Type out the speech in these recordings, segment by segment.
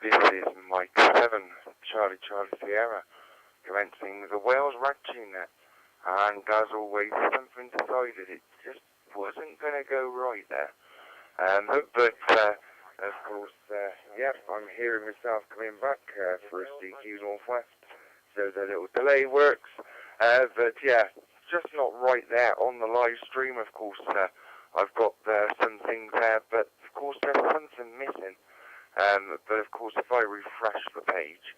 This is Mike 7, Charlie Sierra, commencing the Wales Ragchew Net. And as always, something decided it just wasn't going to go right there. But of course, I'm hearing myself coming back for a cqnorthwest, so the little delay works. But yeah, just not right there on the live stream. Of course, I've got some things there, but of course there's something missing. But of course, if I refresh the page,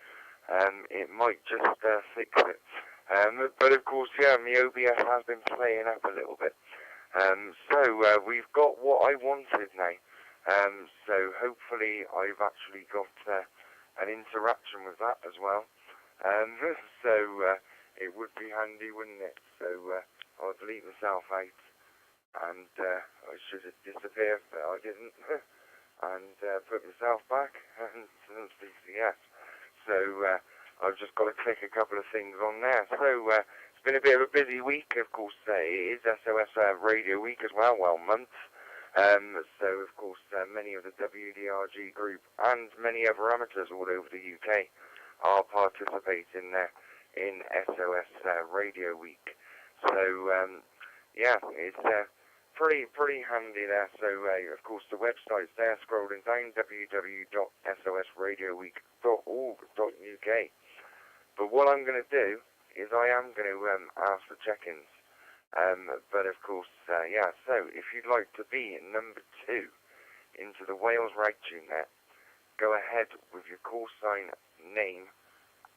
it might just fix it. But of course, yeah, my OBS has been playing up a little bit. So we've got what I wanted now. So hopefully I've actually got an interaction with that as well. So it would be handy, wouldn't it? So I'll delete myself out, and I should have disappeared, but I didn't. And put myself back and CCS. So I've just got to click a couple of things on there. So it's been a bit of a busy week. Of course, it is SOS Radio Week as well, month. So of course, many of the W.D.R.G group and many other amateurs all over the UK are participating in SOS Radio Week. So yeah, it's pretty handy there. So of course the website's there, scrolling down, www.sosradioweek.org.uk. But what I'm going to do is I am going to ask for check-ins. But of course, yeah, so if you'd like to be number 2 into the Wales Ragchew Net, go ahead with your call sign, name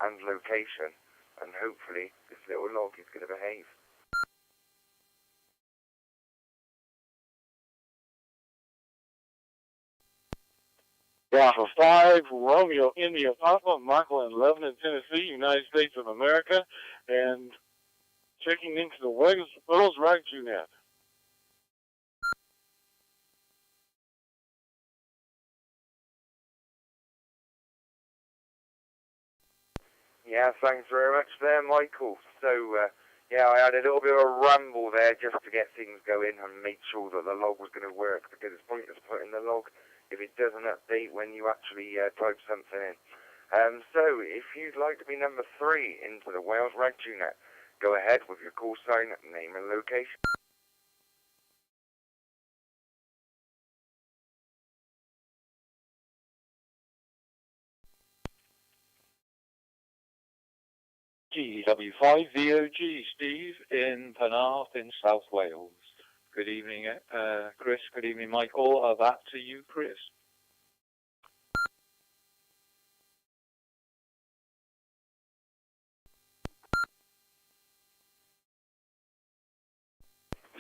and location, and hopefully this little log is going to behave. Bravo 5, Romeo, India, Papa, Michael in Lebanon, Tennessee, United States of America, and checking into the Wales Ragchew Net. Yeah, thanks very much there, Michael. So, yeah, I had a little bit of a ramble there just to get things going and make sure that the log was going to work, because it's pointless putting the log if it doesn't update when you actually type something in. So, if you'd like to be number 3 into the Wales Ragchew Net, go ahead with your call sign, name and location. GW5VOG, Steve in Penarth in South Wales. Good evening, Chris. Good evening, Michael. That to you, Chris.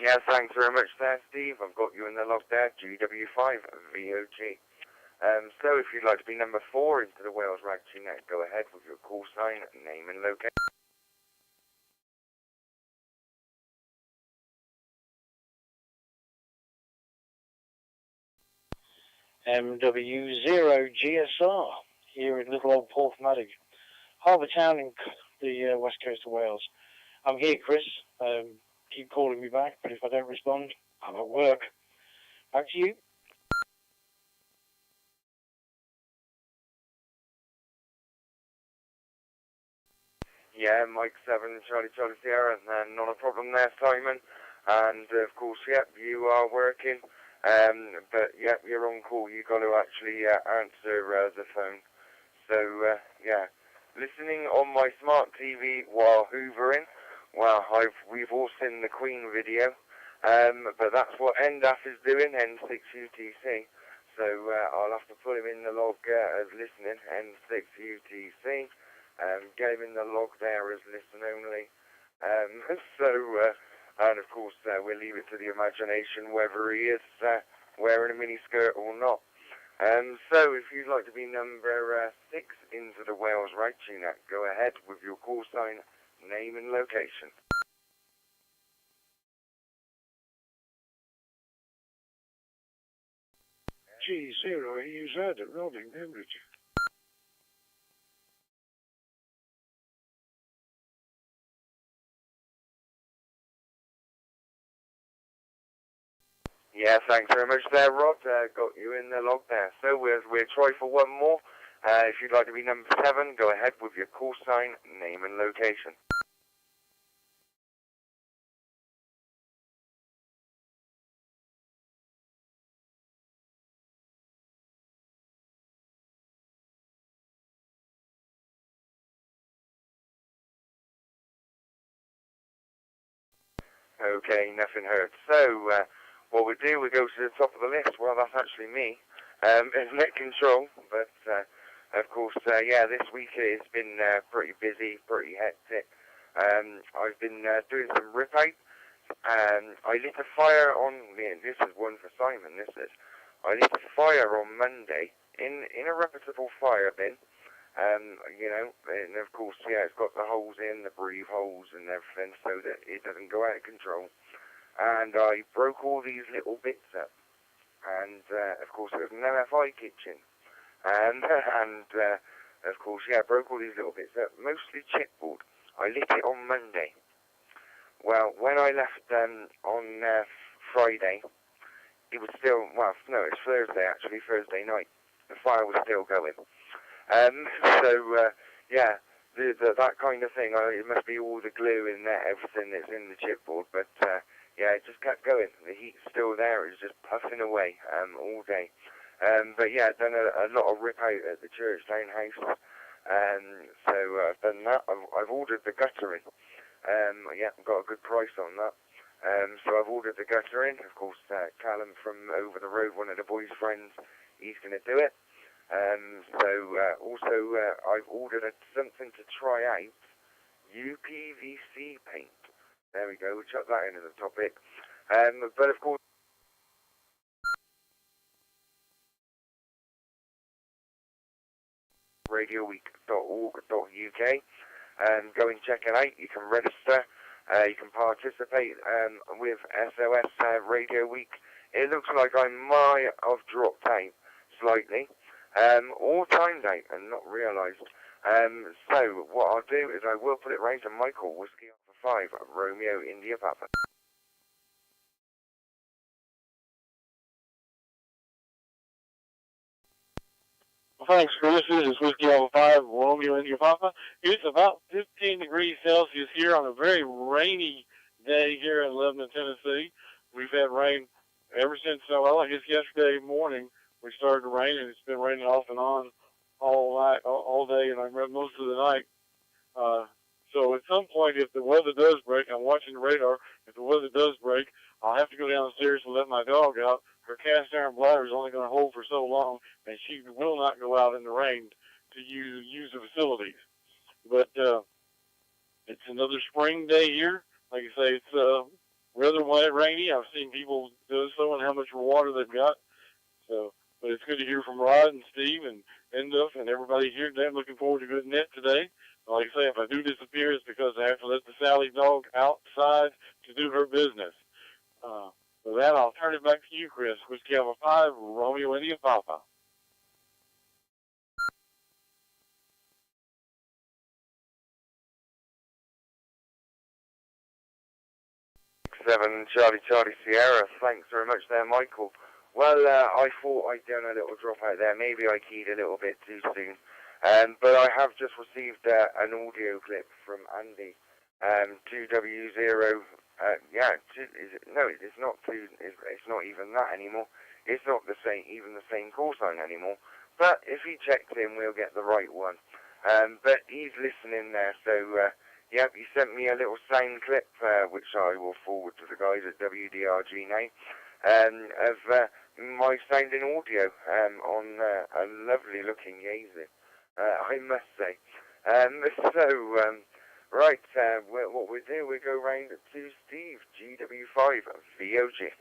Yeah, thanks very much there, Steve. I've got you in the log there, GW5VOG. So if you'd like to be number 4 into the Wales Ragchew Net, go ahead with your call sign, name and location. MW0GSR here in little old Porthmadog, harbour town in the west coast of Wales. I'm here, Chris. Keep calling me back, but if I don't respond, I'm at work. Back to you. Yeah, Mike 7, Charlie Sierra, and not a problem there, Simon. And of course, yep, you are working. But yep, you're on call. You got to actually answer the phone. So yeah, listening on my smart TV while hoovering. Well, we've all seen the Queen video, but that's what NDAF is doing, N6UTC. So I'll have to put him in the log as listening, N6UTC. Get him in the log there as listen only. And of course, we'll leave it to the imagination whether he is wearing a miniskirt or not. So if you'd like to be number 6 into the Wales Ragchew Net, go ahead with your call sign, name and location. G0AUZ at Roding, Cambridge. Yeah, thanks very much there, Rod. Got you in the log there. So we'll try for one more. If you'd like to be number 7, go ahead with your call sign, name and location. Okay, nothing heard. So, what we do, we go to the top of the list. Well, that's actually me. It's net control, but of course, yeah, this week it's been pretty busy, pretty hectic. I've been doing some rip out. I lit a fire on, this is one for Simon, this is. I lit a fire on Monday in a reputable fire bin. You know, and of course, yeah, it's got the holes in, the breathe holes and everything, so that it doesn't go out of control. And I broke all these little bits up. And, of course, it was an MFI kitchen. And of course, yeah, I broke all these little bits up, mostly chipboard. I lit it on Monday. Well, when I left on Friday, it was still, well, no, it's Thursday, actually, Thursday night. The fire was still going. So, yeah, that kind of thing, it must be all the glue in there, everything that's in the chipboard, but, yeah, it just kept going. The heat's still there, it's just puffing away, all day. But yeah, I've done a lot of rip out at the church townhouse, so I've done that. I've ordered the guttering. Yeah, I've got a good price on that. So I've ordered the guttering. Of course, Callum from over the road, one of the boys' friends, he's going to do it. Also, I've ordered something to try out, UPVC paint. There we go, we'll chuck that into the topic. But of course, radioweek.org.uk, go and check it out. You can register, you can participate with SOS Radio Week. It looks like I might have dropped out slightly, or timed out and not realised. So what I'll do is I will put it round to Michael, Whiskey Alpha 5, Romeo India Papa. Thanks, Chris. This is Whiskey Alpha 5, Romeo India Papa. It's about 15 degrees Celsius here on a very rainy day here in Lebanon, Tennessee. We've had rain ever since, well, I guess yesterday morning we started to rain, and it's been raining off and on all night, all day, and I read most of the night. So at some point, if the weather does break, I'm watching the radar, if the weather does break, I'll have to go downstairs and let my dog out. Her cast iron bladder is only going to hold for so long, and she will not go out in the rain to use the facilities. But it's another spring day here. Like I say, it's rather wet, rainy. I've seen people showing how much water they've got. So, but it's good to hear from Rod and Steve and Enduff and everybody here today. I'm looking forward to good net today. Like I say, if I do disappear, it's because I have to let the Sally dog outside to do her business. With that, I'll turn it back to you, Chris. Whiskey Alpha 5, Romeo India Papa. 7 Charlie Sierra. Thanks very much there, Michael. Well, I thought I'd done a little drop out there. Maybe I keyed a little bit too soon. But I have just received an audio clip from Andy. 2W0. Yeah, it's not two. It's not even that anymore. It's not even the same call sign anymore. But if he checks in, we'll get the right one. But he's listening there, so yep, he sent me a little sound clip, which I will forward to the guys at W.D.R.G now, of my sounding audio on a lovely looking Yaesu, I must say. Right, what we do, we go round to Steve, GW5 VOG.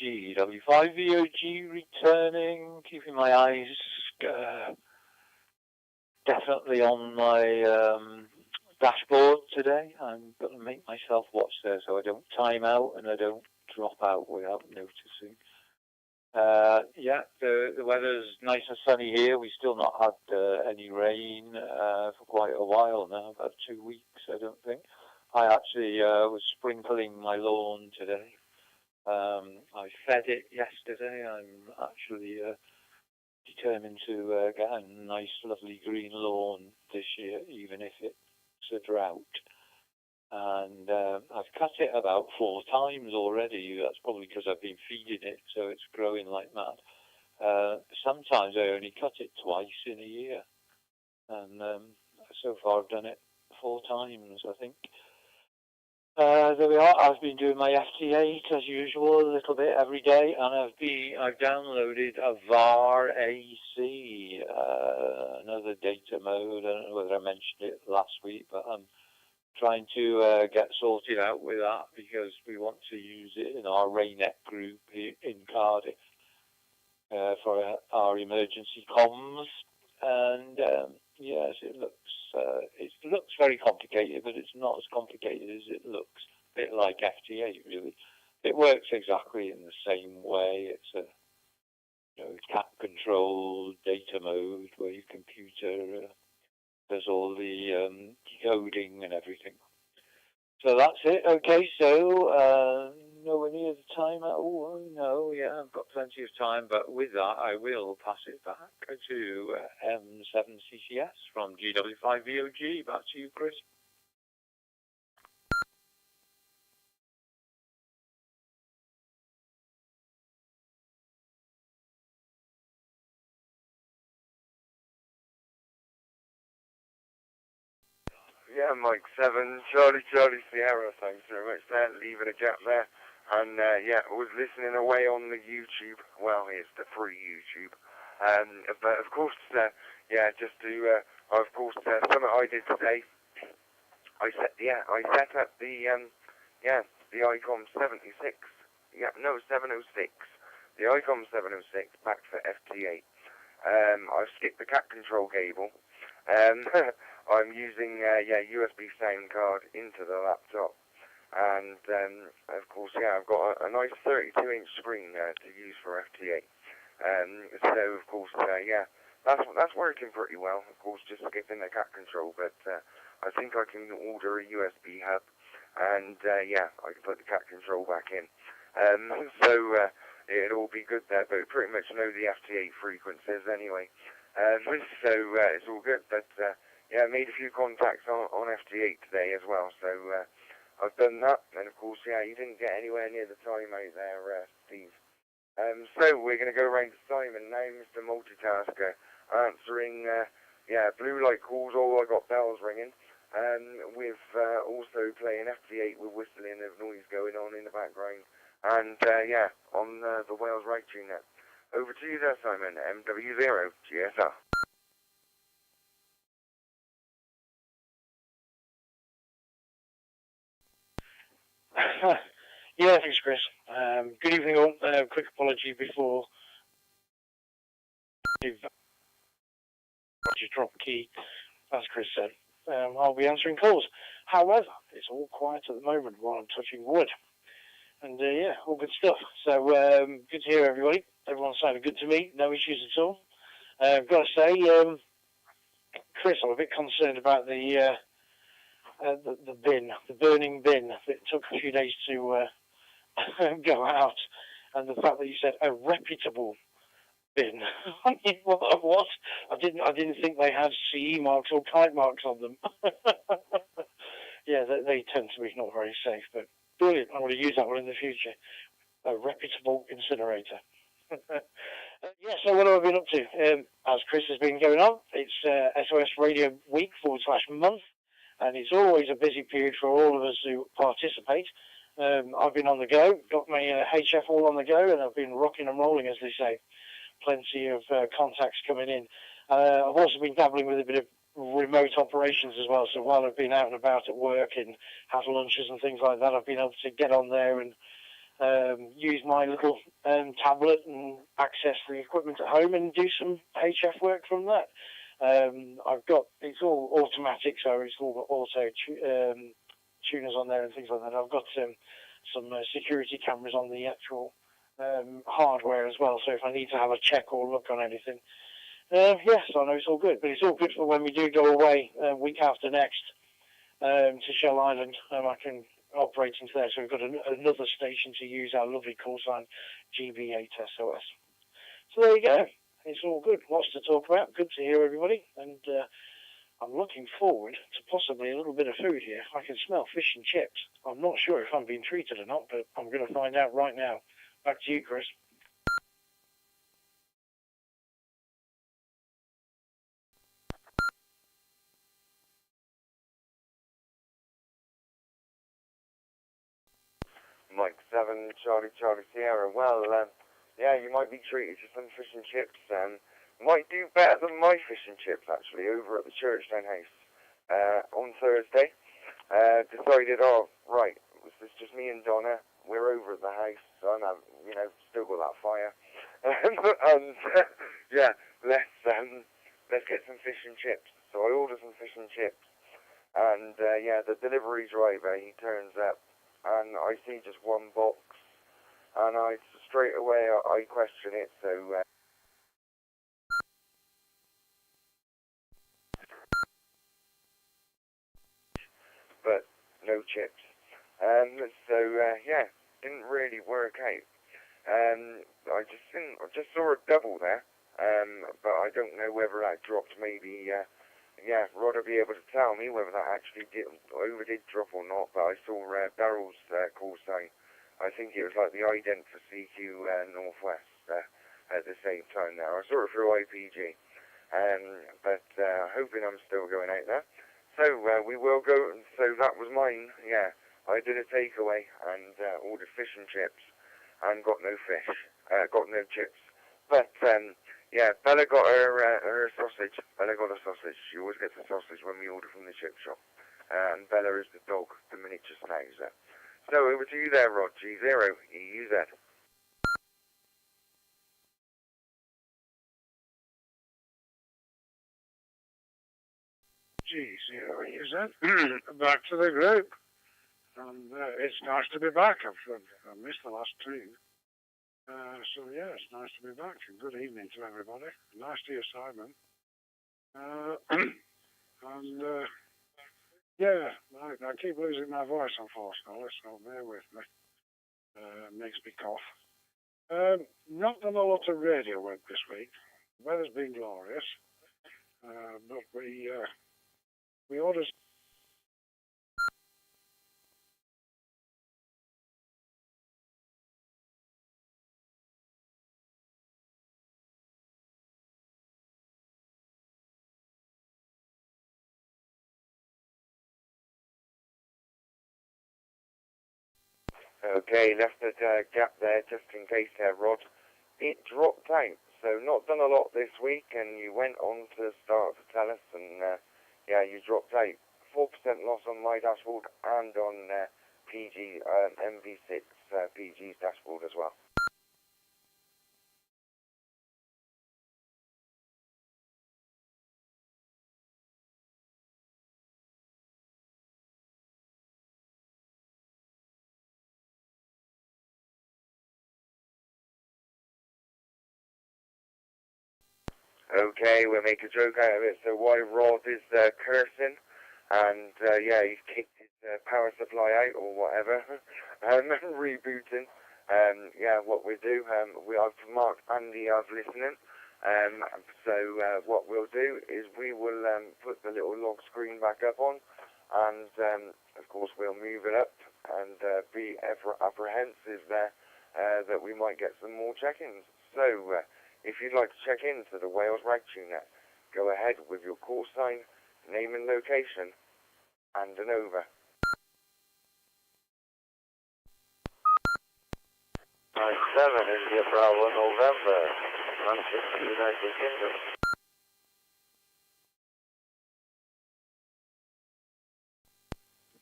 GW5 VOG returning, keeping my eyes definitely on my dashboard today. I'm going to make myself watch there so I don't time out and I don't drop out without noticing. Yeah, the weather's nice and sunny here. We still not had any rain for quite a while now, about 2 weeks, I don't think. I actually was sprinkling my lawn today. I fed it yesterday. I'm actually determined to get a nice, lovely green lawn this year, even if it's a drought. And I've cut it about 4 times already. That's probably because I've been feeding it, so it's growing like mad. Sometimes I only cut it twice in a year. And so far I've done it 4 times, I think. There we are. I've been doing my FT8 as usual, a little bit every day, and I've downloaded a VAR-AC, another data mode. I don't know whether I mentioned it last week, but I'm trying to get sorted out with that because we want to use it in our RAINET group in Cardiff for our emergency comms. And yes, it looks very complicated, but it's not as complicated as it looks. A bit like FT8, really. It works exactly in the same way. It's a cat-controlled data mode where your computer does all the decoding and everything. So that's it. Okay, so nowhere near the time. Oh, no, yeah, I've got plenty of time. But with that, I will pass it back to M7CCS from GW5VOG. Back to you, Chris. Yeah, Mike 7, Charlie Sierra, thanks very much there, leaving a gap there. And yeah, I was listening away on the YouTube. Well, it's the free YouTube. But of course, yeah, just to, of course, something I did today, I set up the, the ICOM 76. Yeah, no, 706. The ICOM 706 back for FT8. I've skipped the cat control cable. I'm using USB sound card into the laptop, and of course, yeah, I've got a nice 32-inch screen to use for FT8. So of course, yeah, that's working pretty well. Of course, just skipping the cat control, but I think I can order a USB hub, and yeah, I can put the cat control back in. So it'll all be good there, but pretty much know the FT8 frequencies anyway. So it's all good, but yeah, I made a few contacts on FT8 today as well, so I've done that, and of course, yeah, you didn't get anywhere near the time out there, Steve. So we're going to go around to Simon now, Mr. Multitasker, answering, yeah, blue light calls, I got bells ringing, with also playing FT8 with whistling of noise going on in the background, and yeah, on the Wales Ragchew Net. Over to you there, Simon, MW0, GSR. Yeah, thanks, Chris. Good evening, all. Quick apology before the drop key, as Chris said. I'll be answering calls. However, it's all quiet at the moment while I'm touching wood. And yeah, all good stuff. So good to hear everybody. Everyone sounded good to me. No issues at all. I've got to say, Chris, I'm a bit concerned about the bin, the burning bin. It took a few days to go out, and the fact that you said a reputable bin. I mean, what? I didn't think they had CE marks or kite marks on them. Yeah, they tend to be not very safe, but brilliant. I'm going to use that one in the future. A reputable incinerator. Yeah, so what have I been up to? As Chris has been going on, it's SOS Radio Week /month, and it's always a busy period for all of us who participate. I've been on the go, got my HF all on the go, and I've been rocking and rolling, as they say. Plenty of contacts coming in. I've also been dabbling with a bit of remote operations as well, so while I've been out and about at work and had lunches and things like that, I've been able to get on there and use my little tablet and access the equipment at home and do some HF work from that. It's all automatic, so it's all got auto tuners on there and things like that. I've got some security cameras on the actual hardware as well, so if I need to have a check or look on anything, yes, I know it's all good. But it's all good for when we do go away week after next to Shell Island. I can operating there, so we've got another station to use our lovely call sign GB8SOS. So there you go. It's all good. Lots to talk about. Good to hear everybody, and I'm looking forward to possibly a little bit of food here. I can smell fish and chips. I'm not sure if I'm being treated or not, but I'm going to find out right now. Back to you, Chris. Mike 7, Charlie Sierra. Well, yeah, you might be treated to some fish and chips. Might do better than my fish and chips, actually, over at the Churchdown house on Thursday. Decided, oh, right, it's just me and Donna. We're over at the house, so I'm, still got that fire. And yeah, let's get some fish and chips. So I ordered some fish and chips. And, yeah, the delivery driver, he turns up. And I see just one box, and straight away I question it. So but no chips. So yeah, didn't really work out. I just saw a double there. But I don't know whether that dropped. Maybe yeah, Rod will be able to tell me whether that actually did drop or not, but I saw Daryl's call sign. I think it was like the ident for CQ Northwest at the same time now. I saw it through IPG, but hoping I'm still going out there. So we will go, so that was mine, yeah. I did a takeaway and ordered fish and chips and got no fish, got no chips. But yeah, Bella got her sausage. Bella got a sausage. She always gets a sausage when we order from the chip shop. And Bella is the dog, the miniature schnauzer. So over to you there, Rod. G0 EUZ. G0 EUZ. Back to the group. And it's nice to be back. I missed the last two. So yeah, it's nice to be back. Good evening to everybody. Nice to hear Simon. And yeah, I keep losing my voice, unfortunately, so bear with me. Makes me cough. Not done a lot of radio work this week. The weather's been glorious, but we ordered. Okay, left a gap there just in case there, Rod. It dropped out, so not done a lot this week, and you went on to start to tell us, and yeah, you dropped out. 4% loss on my dashboard and on MB6PG's dashboard as well. Okay, we'll make a joke out of it. So why Rod is cursing, and yeah, he's kicked his power supply out or whatever, rebooting. Yeah, what we do, I've marked Andy as listening. So what we'll do is we will put the little log screen back up on, and of course we'll move it up and be apprehensive there that we might get some more check-ins. So if you'd like to check into the Wales Ragchew Net, go ahead with your call sign, name and location, and an over. 97 India Bravo November, Manchester, United Kingdom.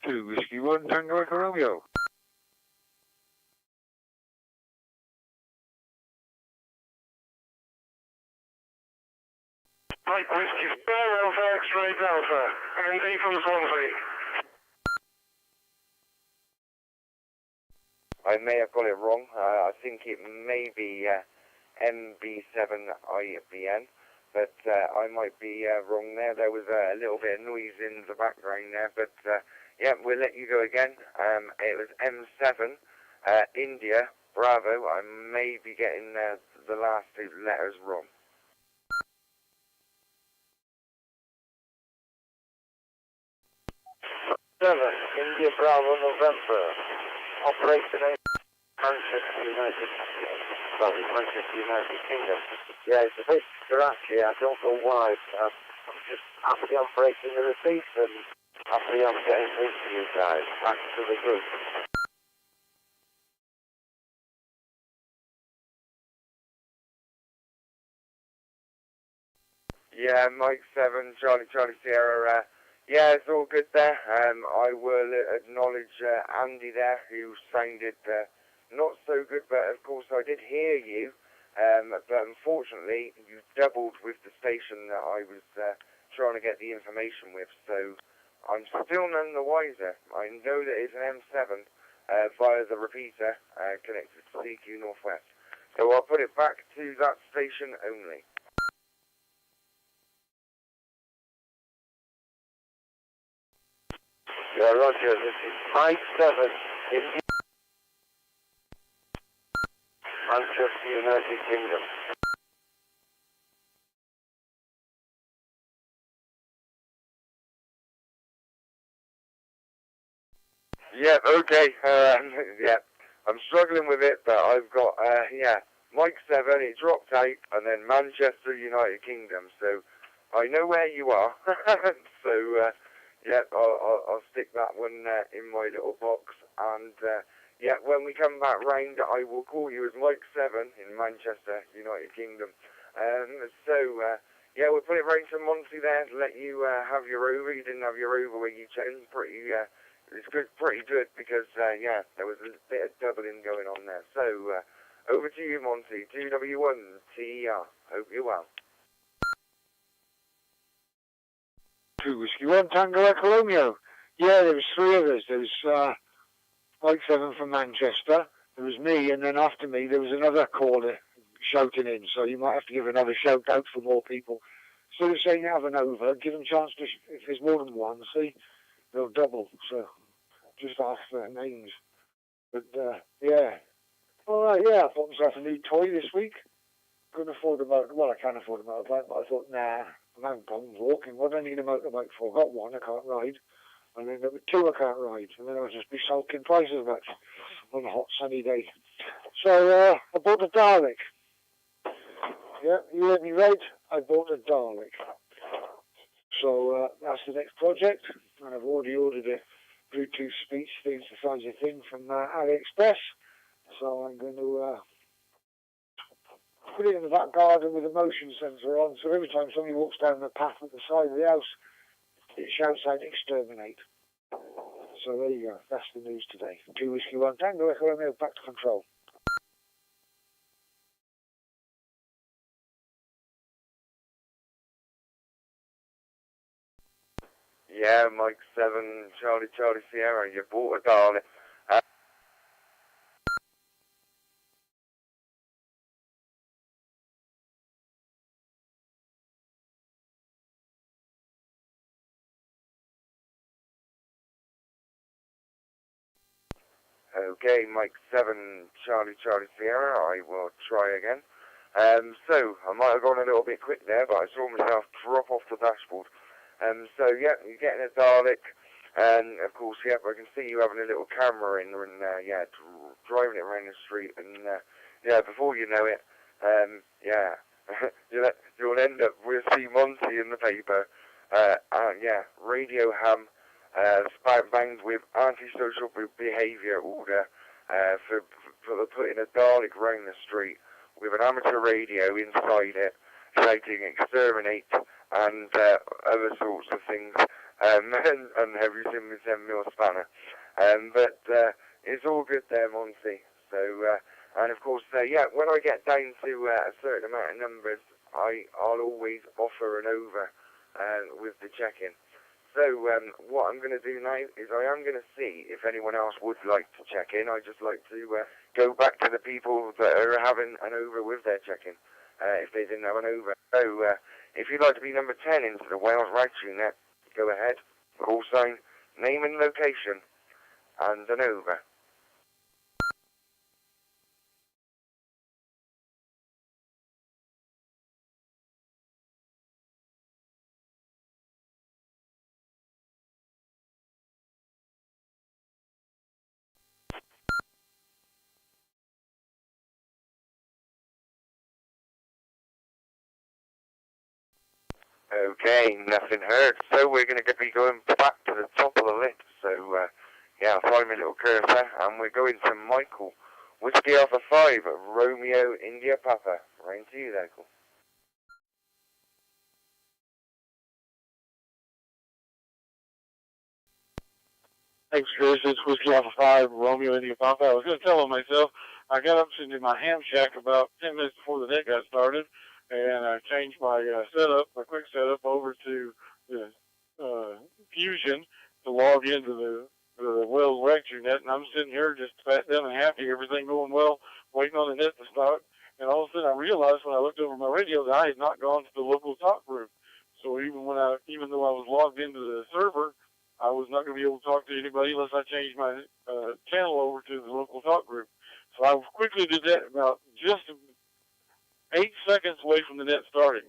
Two Whiskey 1 Tango Echo Romeo. Mike Whiskey 4 Alpha X-Ray Delta, ND from Swansea. I may have got it wrong. I think it may be MB7IBN, but I might be wrong there. There was a little bit of noise in the background there, but yeah, we'll let you go again. It was M7, India, Bravo. I may be getting the last two letters wrong. India Bravo November. Operation Manchester United. Sorry, Manchester United Kingdom. Yeah, it's a bit scratchy. I don't know why. I'm just happy I'm breaking the receipt and happy I'm getting through to you guys. Back to the group. Yeah, Mike 7, Charlie Sierra. Yeah, it's all good there. I will acknowledge Andy there, who sounded not so good, but of course I did hear you. But unfortunately, you doubled with the station that I was trying to get the information with, so I'm still none the wiser. I know that it's an M7 via the repeater connected to cqnorthwest. So I'll put it back to that station only. Yeah, Roger, this is Mike 7 in Manchester United Kingdom. Yeah, okay. Yeah, I'm struggling with it, but I've got, yeah, Mike 7, it dropped out, and then Manchester United Kingdom, so I know where you are. So, yeah, I'll stick that one in my little box, and, yeah, when we come back round, I will call you as Mike 7 in Manchester United Kingdom. So, yeah, we'll put it round to Monty there, let you have your over. You didn't have your over when you checked. It's pretty good because, yeah, there was a bit of doubling going on there. So, over to you, Monty. 2W1TER. Hope you're well. 2 Whiskey 1 Tango Echo Romeo. Yeah, there was 3 of us. There was Mike 7 from Manchester. There was me, and then after me there was another caller shouting in. So you might have to give another shout out for more people. Instead of saying have an over, give them a chance to, if there's more than one, see, they'll double. So just ask their names. But yeah. Alright, yeah, I bought myself a new toy this week. Couldn't afford a motorbike. Well, I can afford a motorbike, but I thought, nah, I'm having problems walking. What do I need a motorbike for? I've got one, I can't ride. And then there were 2 I can't ride. And then I'll just be sulking twice as much on a hot sunny day. So I bought a Dalek. Yeah, you heard me right. I bought a Dalek. So that's the next project. And I've already ordered a Bluetooth speech synthesizer thing from AliExpress. So I'm going to put it in the back garden with a motion sensor on, so every time somebody walks down the path at the side of the house, it shouts out exterminate. So there you go, that's the news today. 2 Whiskey 1 Tango Echo Romeo, back to control. Yeah, Mike 7, Charlie Sierra, you bought a Dalek. Okay, Mike 7, Charlie Sierra, I will try again. So, I might have gone a little bit quick there, but I saw myself drop off the dashboard. So, yeah, you're getting a Dalek, and of course, yeah, I can see you having a little camera in, and yeah, driving it around the street, and yeah, before you know it, yeah, you'll end up with C. Monty in the paper, yeah, radio ham, banged with antisocial behaviour order for putting a Dalek round the street with an amateur radio inside it, shouting exterminate and other sorts of things, and everything with 10mm spanner. But it's all good there, Monty. So, and of course, yeah, when I get down to a certain amount of numbers, I'll always offer an over with the check-in. So what I'm going to do now is I am going to see if anyone else would like to check in. I'd just like to go back to the people that are having an over with their check-in, if they didn't have an over. So if you'd like to be number 10 into the Wales Ragchew Net, go ahead. Call sign name and location, and an over. Okay, nothing heard. So we're going to be going back to the top of the list. So, yeah, I'll find my little cursor, and we're going to Michael. Whiskey Alpha 5, Romeo India Papa. Rain to you there, cool. Thanks, Chris. It's Whiskey Alpha 5, Romeo India Papa. I was going to tell him myself, I got up sitting in my ham shack about 10 minutes before the net got started, and I changed my setup, my quick setup, over to the Fusion to log into the Wales Ragchew Net, and I'm sitting here just fat, down, and happy, everything going well, waiting on the net to start. And all of a sudden I realized when I looked over my radio that I had not gone to the local talk group. So even though I was logged into the server, I was not going to be able to talk to anybody unless I changed my channel over to the local talk group. So I quickly did that about just 8 seconds away from the net starting.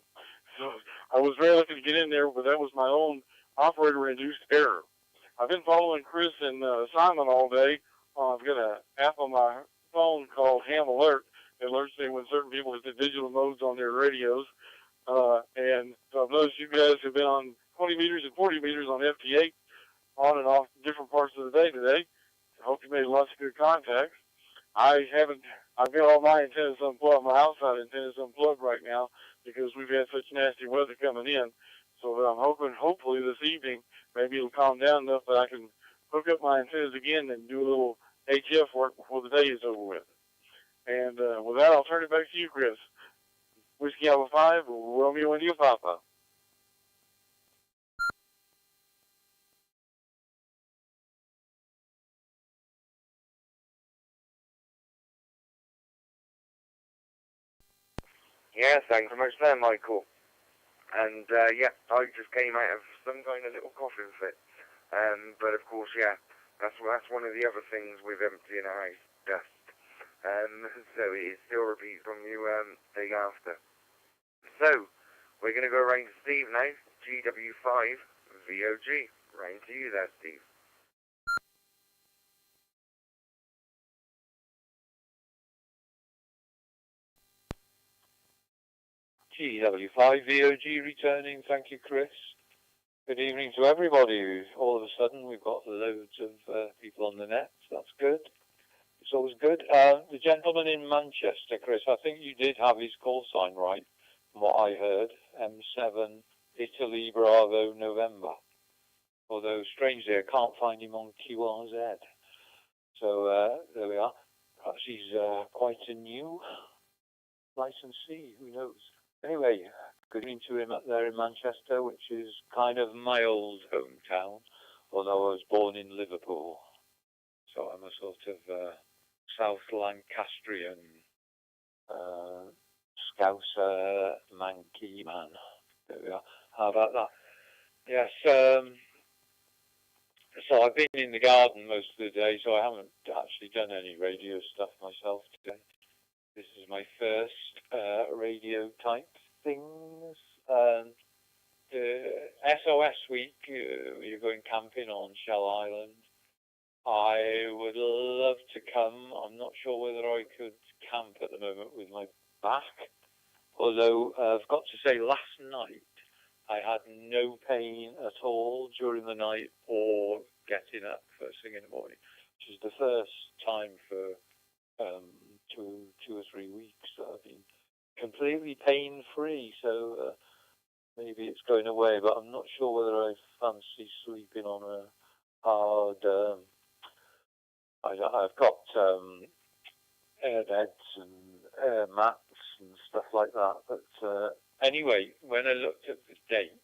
So I was very lucky to get in there, but that was my own operator-induced error. I've been following Chris and Simon all day. I've got an app on my phone called Ham Alert. It alerts me when certain people hit the digital modes on their radios. And so I've noticed you guys have been on 20 meters and 40 meters on FT8, on and off different parts of the day today. I hope you made lots of good contacts. I've got all my antennas unplugged, my outside antennas unplugged right now because we've had such nasty weather coming in. So I'm hoping, hopefully this evening, maybe it'll calm down enough that I can hook up my antennas again and do a little HF work before the day is over with. And with that, I'll turn it back to you, Chris. Whiskey Alpha 5, Romeo India Papa. Yeah, thanks so much there, Michael. And, yeah, I just came out of some kind of little coughing fit. But of course, yeah, that's one of the other things with emptying a house, dust. So it still repeats on you, day after. So, we're going to go around to Steve now, GW5 VOG. Round to you there, Steve. GW5 VOG returning, thank you, Chris. Good evening to everybody. All of a sudden, we've got loads of people on the net. That's good. It's always good. The gentleman in Manchester, Chris, I think you did have his call sign right, from what I heard. M7 Italy Bravo November. Although, strangely, I can't find him on QRZ. So, there we are. Perhaps he's quite a new licensee, who knows. Anyway, good evening to him up there in Manchester, which is kind of my old hometown, although I was born in Liverpool. So I'm a sort of South Lancastrian Scouser Mankey man. There we are. How about that? Yes, so I've been in the garden most of the day, so I haven't actually done any radio stuff myself today. This is my first radio type things. SOS week, you're going camping on Shell Island. I would love to come. I'm not sure whether I could camp at the moment with my back. Although I've got to say, last night I had no pain at all during the night or getting up first thing in the morning, which is the first time for 2 or 3 weeks that I've been completely pain-free. So maybe it's going away, but I'm not sure whether I fancy sleeping on a hard. I've got air beds and air mats and stuff like that. But anyway, when I looked at the date,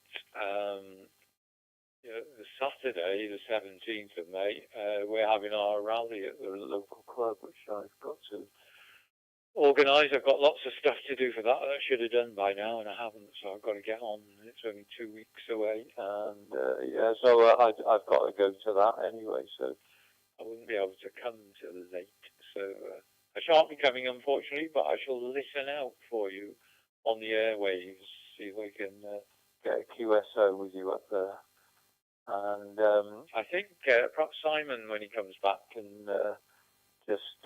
the Saturday, the 17th of May, we're having our rally at the local club, which I've got to organised. I've got lots of stuff to do for that. I should have done by now, and I haven't. So I've got to get on. It's only 2 weeks away, and yeah, so I've got to go to that anyway. So I wouldn't be able to come till late. So I shan't be coming, unfortunately, but I shall listen out for you on the airwaves. See if I can get a QSO with you up there. And I think perhaps Simon, when he comes back, can just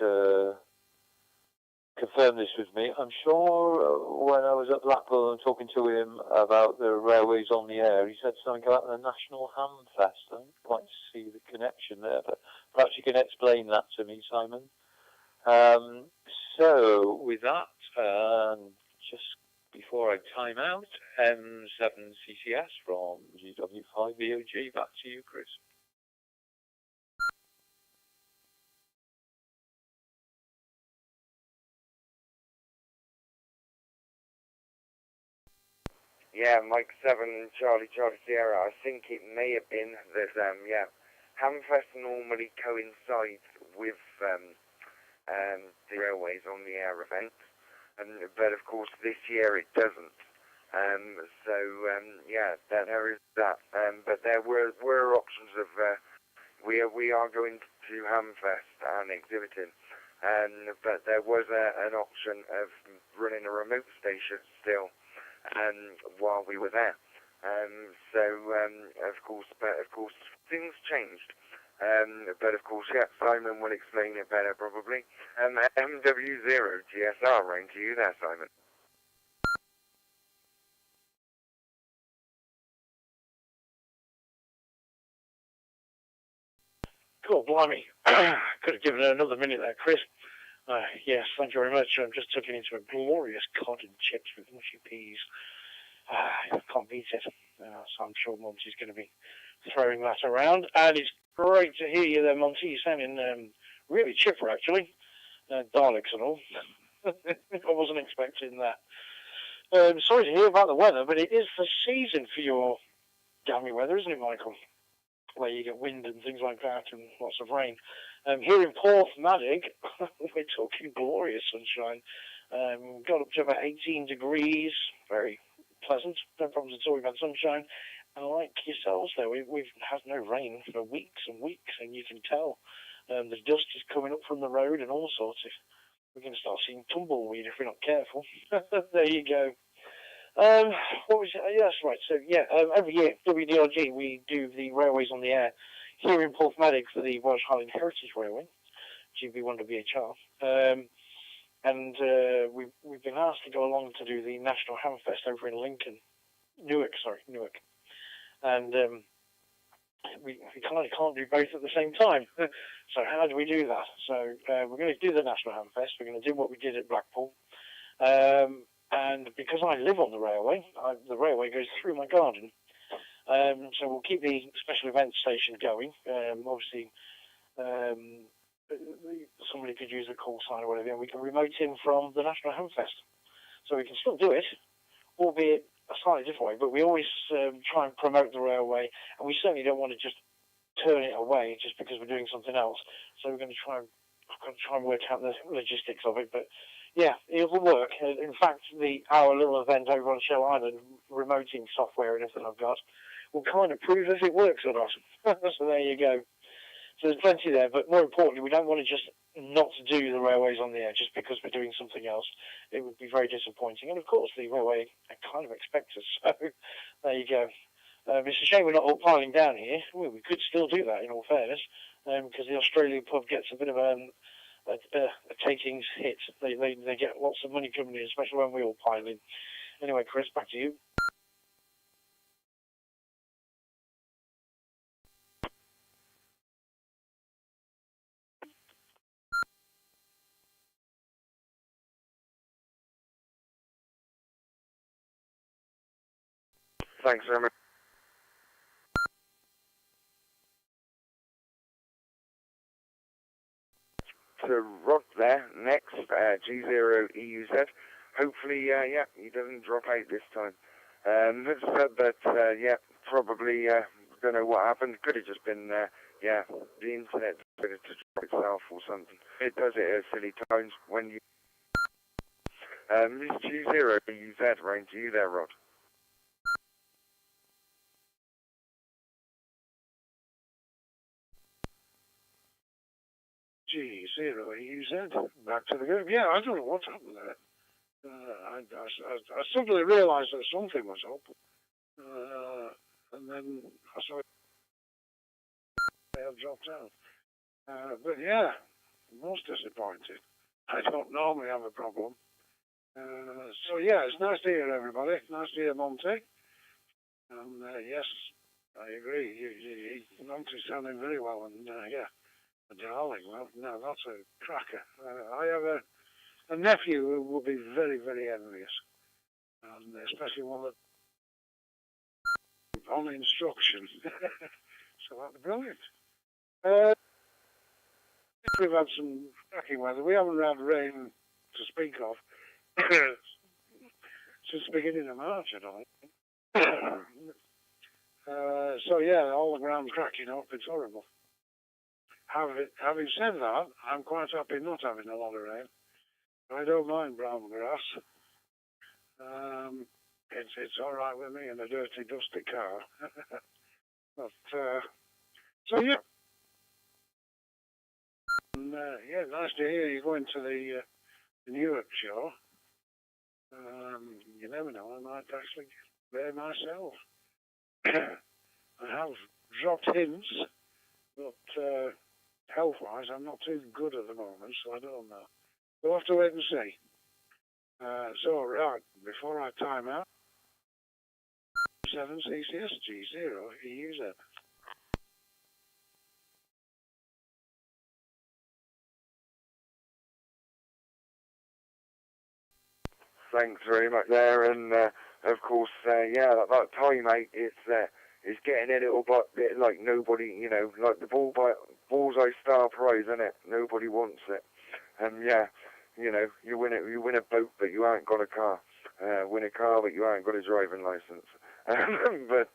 confirm this with me. I'm sure when I was at Blackpool and talking to him about the railways on the air, he said something about the National Hamfest. I don't quite see the connection there, but perhaps you can explain that to me, Simon. So with that, just before I time out, M7CCS from GW5VOG, back to you, Chris. Yeah, Mike 7, Charlie Sierra. I think it may have been that, yeah, Hamfest normally coincides with the railways on the air event, but of course this year it doesn't. Yeah, there is that. But there were options of we are going to Hamfest and exhibiting, but there was an option of running a remote station still. While we were there, of course things changed, but of course, yeah, Simon will explain it better probably. MW0GSR, rain to you there, Simon. Cool, blimey. Could have given it another minute there, Chris. Yes, thank you very much. I'm just tucking into a glorious cod and chips with mushy peas. Can't beat it. So I'm sure Monty's going to be throwing that around. And it's great to hear you there, Monty. You sounding really chipper, actually. Daleks and all. I wasn't expecting that. Sorry to hear about the weather, but it is the season for your gammy weather, isn't it, Michael? Where you get wind and things like that and lots of rain. Here in Porthmadog, we're talking glorious sunshine. Got up to about 18 degrees, very pleasant, no problems at all. We've had sunshine, and like yourselves there, we've had no rain for weeks and weeks, and you can tell the dust is coming up from the road and all sorts of. We're going to start seeing tumbleweed if we're not careful. There you go. What was it? Yeah, that's right. So yeah, every year W.D.R.G we do the railways on the air here in Porthmadog for the Welsh Highland Heritage Railway, GB1WHR. And we've been asked to go along to do the National Hamfest over in Newark. And we kind of can't do both at the same time. So how do we do that? So we're going to do the National Hamfest. We're going to do what we did at Blackpool. And because I live on the railway goes through my garden. So we'll keep the special event station going. Obviously, somebody could use a call sign or whatever, and we can remote in from the National Hamfest. So we can still do it, albeit a slightly different way, but we always try and promote the railway, and we certainly don't want to just turn it away just because we're doing something else. So we're going to try and work out the logistics of it, but yeah, it will work. In fact, our little event over on Shell Island, remoting software and everything I've got, will kind of prove if it works or not. So there you go. So there's plenty there, but more importantly, we don't want to just not do the railways on the air just because we're doing something else. It would be very disappointing. And of course, the railway kind of expects us. So there you go. It's a shame we're not all piling down here. Well, we could still do that, in all fairness, because the Australian pub gets a bit of a takings hit. They get lots of money coming in, especially when we all pile in. Anyway, Chris, back to you. Thanks very much. To Rod there, next, G0EUZ. Hopefully, yeah, he doesn't drop out this time. But yeah, probably, don't know what happened. Could have just been, yeah, the internet decided to drop itself or something. It does it at silly times when you This is G0 UZ, range to you there, Rod. G0UZ, back to the group. Yeah, I don't know what's happened there. I suddenly realised that something was up, and then I saw it had dropped out. But yeah, most disappointed. I don't normally have a problem. So yeah, it's nice to hear everybody. Nice to hear Monty. And yes, I agree. Monty's sounding very well, and yeah, darling. Well, no, that's a cracker. I have a nephew who will be very, very envious, and especially one that on instruction. So that's brilliant. We've had some cracking weather. We haven't had rain to speak of since the beginning of March, I don't think. So yeah, all the ground's cracking up. It's horrible. Having said that, I'm quite happy not having a lot of rain. I don't mind brown grass. It's all right with me in a dirty, dusty car. But so yeah. And, yeah, nice to hear you going to the Newark show. You never know, I might actually get there myself. I have dropped hints, but health-wise, I'm not too good at the moment, so I don't know. We'll have to wait and see. So, right, before I time out, M7CCS G0 EUZ. Thanks very much there, and of course, yeah, that time, mate, it's getting a little bit like nobody, you know, like the Bullseye Star Prize, isn't it? Nobody wants it. Yeah, you know, you win a boat, but you ain't got a car. Win a car, but you ain't got a driving license. But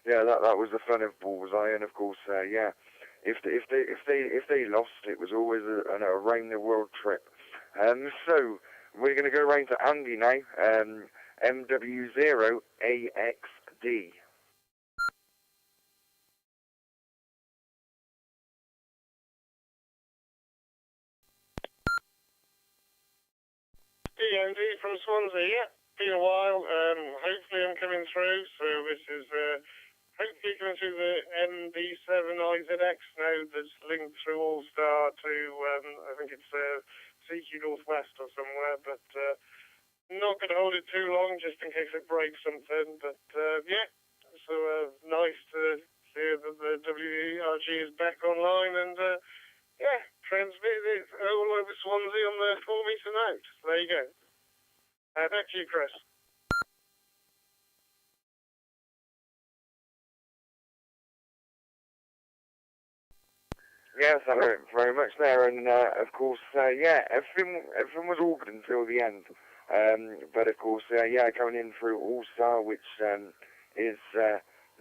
yeah, that was the fun of Bullseye, and of course, yeah, if they lost, it was always an around the world trip. So we're going to go round to Andy now, MW0AXD. Andy from Swansea, yeah. Been a while. Hopefully I'm coming through. So this is hopefully coming through the MB7IZX now that's linked through ALLSTAR to, I think it's CqNorthwest or somewhere, but not going to hold it too long just in case it breaks something. But yeah, so nice to hear that the W.D.R.G is back online and yeah, transmit it all over Swansea on the 4-metre note. There you go. Back to you, Chris. Yes, I heard it very much there, and of course, yeah, everything was all good until the end. But of course, yeah, coming in through ALLSTAR, which is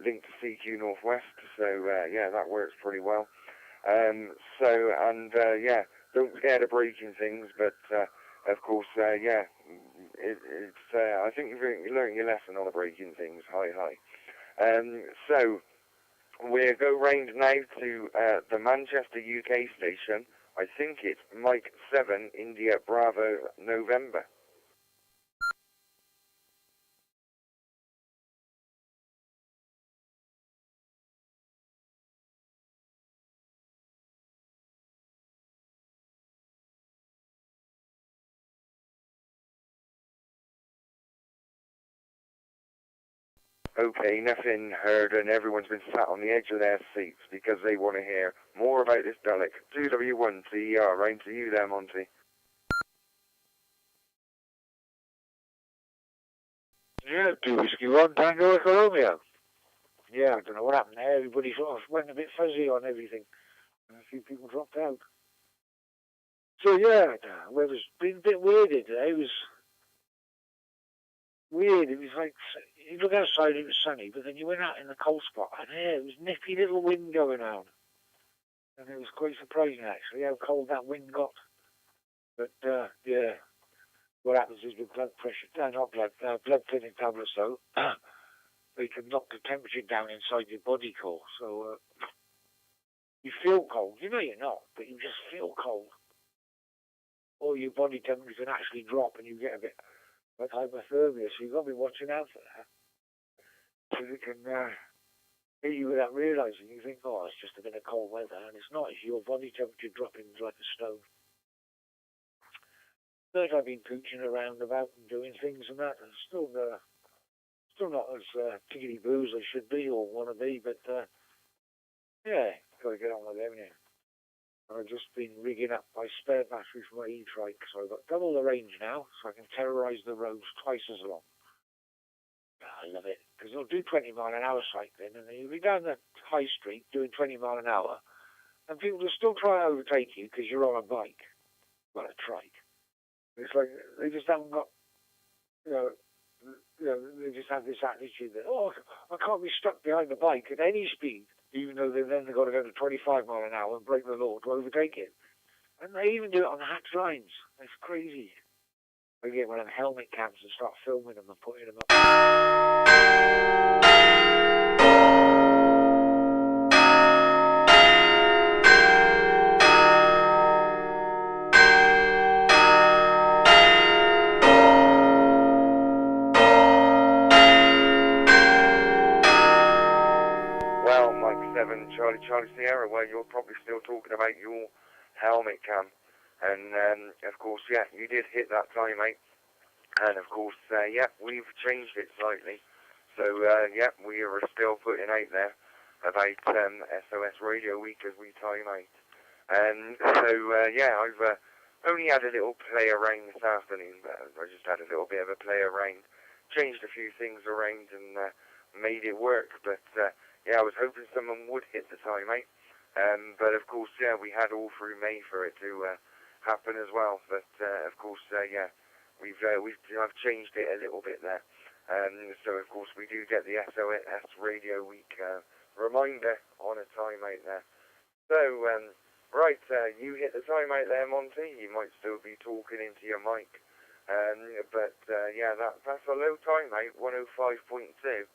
linked to cqNorthwest, so yeah, that works pretty well. So, and yeah, don't scare the breaking things, but of course, yeah, it's I think you learned your lesson on the breaking things. Hi. So we'll go round now to the Manchester, UK station. I think it's Mike 7 India Bravo November. Okay, nothing heard, and everyone's been sat on the edge of their seats because they want to hear more about this Dalek. 2W1TER, round to you there, Monty. Yeah, 2 Whiskey 1 Tango Echo Romeo. Yeah, I don't know what happened there. Everybody sort of went a bit fuzzy on everything. And a few people dropped out. So yeah, the weather's been a bit weird today. It was weird. It was like, you look outside, it was sunny, but then you went out in the cold spot, and yeah, it was nippy little wind going on. And it was quite surprising, actually, how cold that wind got. But, yeah, what happens is with blood pressure, blood thinning tablets though, they can knock the temperature down inside your body core. So you feel cold. You know you're not, but you just feel cold. Or your body temperature can actually drop and you get a bit like hypothermia. So you've got to be watching out for that. So it can hit you without realising. You think, oh, it's just a bit of cold weather. And it's not. It's your body temperature dropping like a stone. But I've been pooching around about and doing things and that. And still not as tickety-boo as I should be or want to be. But, yeah, got to get on with it, haven't you? I've just been rigging up my spare battery for my e-trike, so I've got double the range now, so I can terrorise the roads twice as long. I love it, because I'll do 20 mile an hour cycling, and then you'll be down the high street doing 20 mile an hour, and people will still try to overtake you because you're on a bike. Well, a trike. It's like, they just haven't got, they just have this attitude that, oh, I can't be stuck behind the bike at any speed, even though they've then got to go to 25 mile an hour and break the law to overtake it. And they even do it on the hatch lines. It's crazy. I get one of them helmet cams and start filming them and putting them up. Charlie Sierra, where you're probably still talking about your helmet cam, and of course, yeah, you did hit that time, mate, and of course, yeah, we've changed it slightly, so yeah, we are still putting out there about SOS Radio Week as we time out, and so yeah, I've only had a little play around this afternoon, but I just had a little bit of a play around, changed a few things around and made it work, but yeah, I was hoping someone would hit the time, mate. But of course, yeah, we had all through May for it to happen as well. But of course, yeah, I've changed it a little bit there. So of course, we do get the SOS Radio Week reminder on a time out there. So right, you hit the time out there, Monty. You might still be talking into your mic, but yeah, that's a low time, mate. 105.2.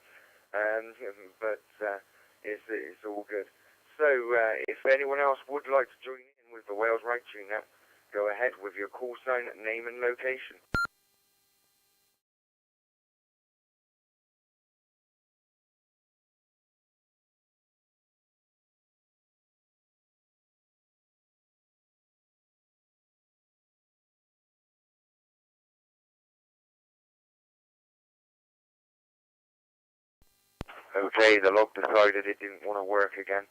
But it's all good. So if anyone else would like to join in with the Wales Ragchew Net, go ahead with your call sign, name and location. Okay, the log decided it didn't want to work again.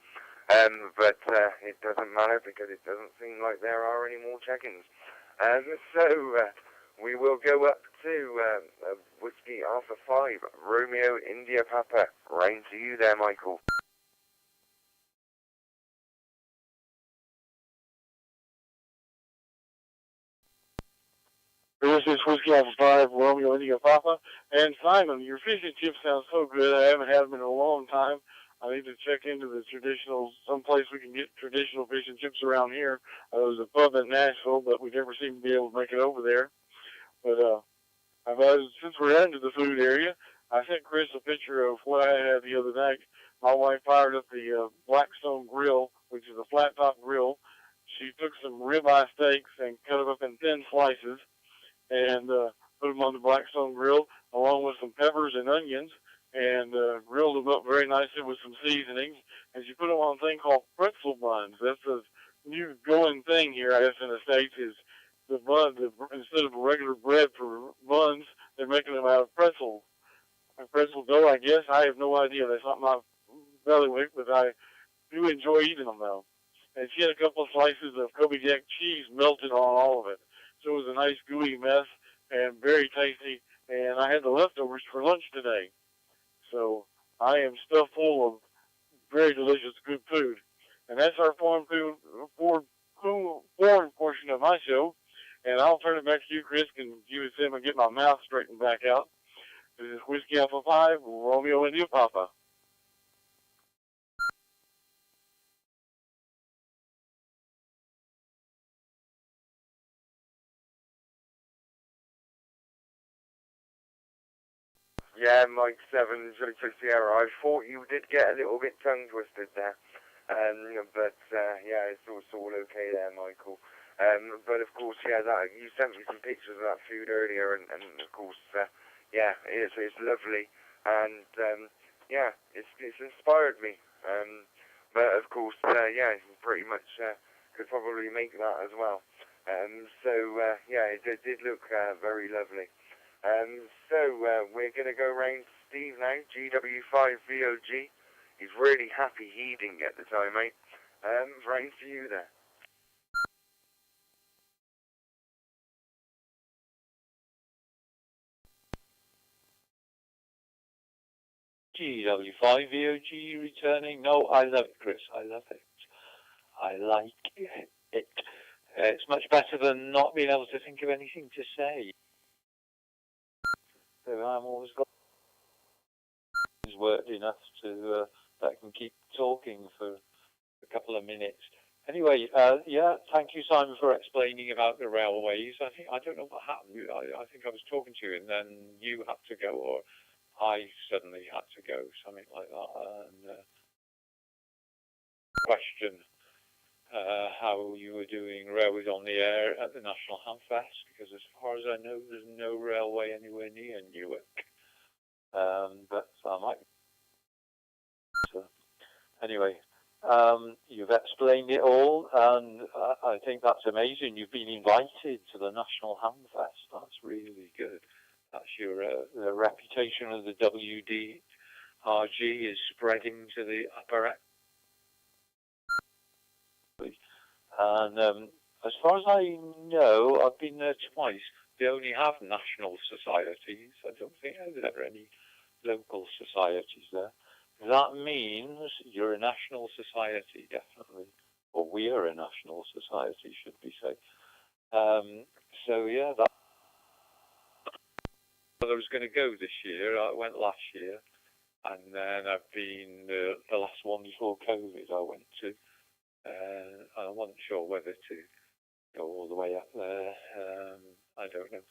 But it doesn't matter because it doesn't seem like there are any more check-ins. So we will go up to Whiskey Alpha 5, Romeo India Papa. Round to you there, Michael. This is Whiskey Alpha 5, Romeo India Papa. And Simon, your fish and chips sound so good. I haven't had them in a long time. I need to check into the traditional, someplace we can get traditional fish and chips around here. There's a pub in Nashville, but we never seem to be able to make it over there. But since we're into the food area, I sent Chris a picture of what I had the other night. My wife fired up the Blackstone grill, which is a flat top grill. She took some ribeye steaks and cut them up in thin slices and put them on the Blackstone grill along with some peppers and onions and grilled them up very nicely with some seasonings. And she put them on a thing called pretzel buns. That's a new going thing here, I guess, in the States is the bun, instead of regular bread for buns, they're making them out of pretzels. And pretzel dough, I guess. I have no idea. That's not my bailiwick, but I do enjoy eating them, though. And she had a couple of slices of Kobe Jack cheese melted on all of it. So it was a nice gooey mess and very tasty. And I had the leftovers for lunch today. So I am stuffed full of very delicious, good food. And that's our foreign portion of my show. And I'll turn it back to you, Chris, and you and Sam and get my mouth straightened back out. This is Whiskey Alpha 5, Romeo India Papa. Yeah, Mike 7, Sierra. I thought you did get a little bit tongue twisted there. But yeah, it's all okay there, Michael. But of course, yeah, that you sent me some pictures of that food earlier, and of course, yeah, it's lovely, and yeah, it's inspired me. But of course, yeah, pretty much could probably make that as well. So yeah, it did look very lovely. So we're going to go round to Steve now, GW5VOG. He's really happy he didn't get the time, mate. Round to you there. GW5VOG returning. No, I love it, Chris. I love it. I like it. It's much better than not being able to think of anything to say. So I'm always got worked enough to that I can keep talking for a couple of minutes. Anyway, yeah, thank you, Simon, for explaining about the railways. I don't know what happened. I think I was talking to you, and then you had to go, or I suddenly had to go, something like that. And question how you were doing railways on the air at the National Hamfest, because as far as I know, there's no railway anywhere near Newark. But I might. So, anyway, you've explained it all, and I think that's amazing. You've been invited to the National Hamfest. That's really good. That's your the reputation of the W.D.R.G is spreading to the upper. And as far as I know, I've been there twice. They only have national societies. I don't think there are any local societies there. That means you're a national society, definitely. Or we are a national society, should we say. So, yeah, that. I was going to go this year. I went last year. And then I've been, the last one before COVID I went to. I wasn't sure whether to go all the way up there. I don't know.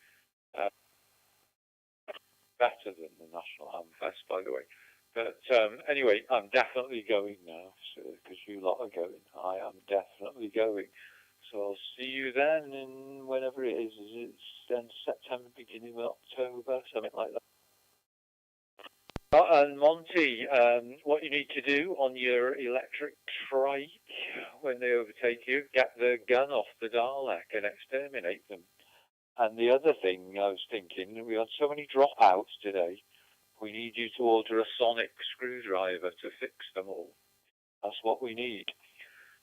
Better than the National Hamfest, by the way. But anyway, I'm definitely going now, because you lot are going. I am definitely going. So I'll see you then in whenever it is. It's then September, beginning of October, something like that. And Monty, what you need to do on your electric trike when they overtake you, get the gun off the Dalek and exterminate them. And the other thing I was thinking, we had so many dropouts today, we need you to order a sonic screwdriver to fix them all. That's what we need.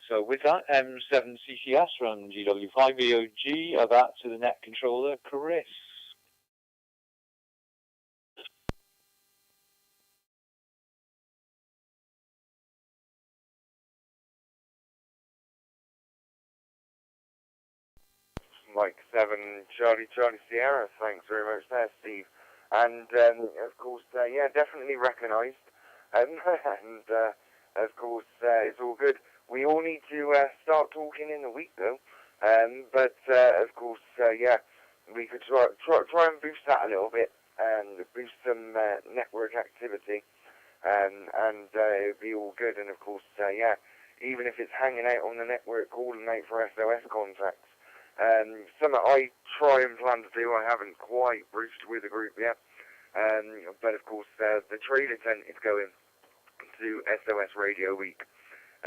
So with that, M7CCS from GW5VOG, back to the net controller, Chris. Mike 7, Charlie Sierra, thanks very much there, Steve. And of course, yeah, definitely recognised. And of course, it's all good. We all need to start talking in the week though. But of course, yeah, we could try and boost that a little bit and boost some network activity. And it'd be all good. And of course, yeah, even if it's hanging out on the network, calling out for SOS contacts. Something I try and plan to do. I haven't quite reached with the group yet. But of course, the trailer tent is going to SOS Radio Week.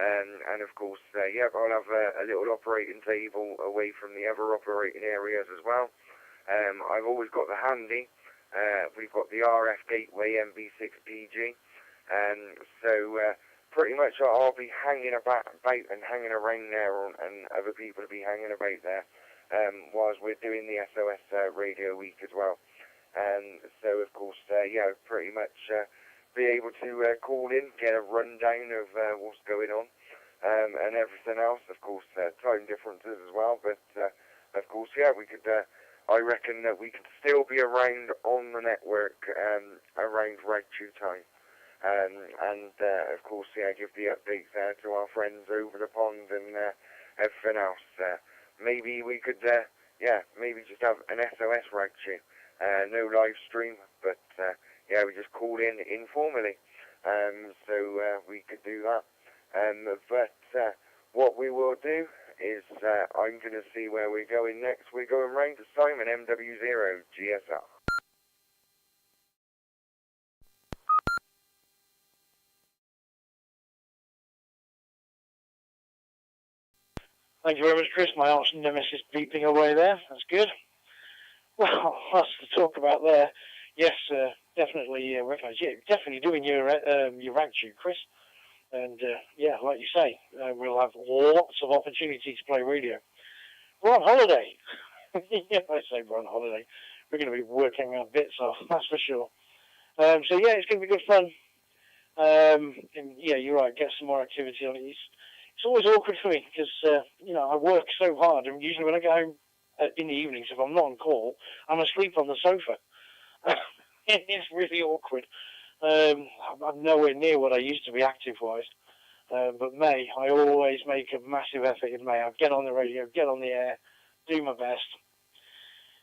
And of course, yeah, I'll have a little operating table away from the other operating areas as well. I've always got the handy. We've got the RF Gateway MB6PG. So pretty much I'll be hanging about and hanging around there, and other people will be hanging about there whilst we're doing the SOS Radio Week as well. So of course, yeah, pretty much be able to call in, get a rundown of what's going on, and everything else. Of course, time differences as well, but of course, yeah, we could. I reckon that we could still be around on the network around Ragchew time. And of course, yeah, give the updates to our friends over the pond and everything else. Maybe we could, yeah, maybe just have an SOS Ragchew. No live stream, but yeah, we just called in informally, so we could do that. But what we will do is I'm going to see where we're going next. We're going round to Simon MW0GSR. Thank you very much, Chris. My arch nemesis beeping away there. That's good. Well, lots to talk about there. Yes, definitely, definitely doing your Ragchew, Chris. And yeah, like you say, we'll have lots of opportunity to play radio. We're on holiday. Yeah, I say we're on holiday. We're going to be working our bits off, that's for sure. So yeah, it's going to be good fun. And yeah, you're right. Get some more activity on it. It's always awkward for me because you know, I work so hard, and usually when I get home in the evenings, if I'm not on call, I'm asleep on the sofa. It's really awkward. I'm nowhere near what I used to be active-wise. But May, I always make a massive effort in May. I get on the radio, get on the air, do my best.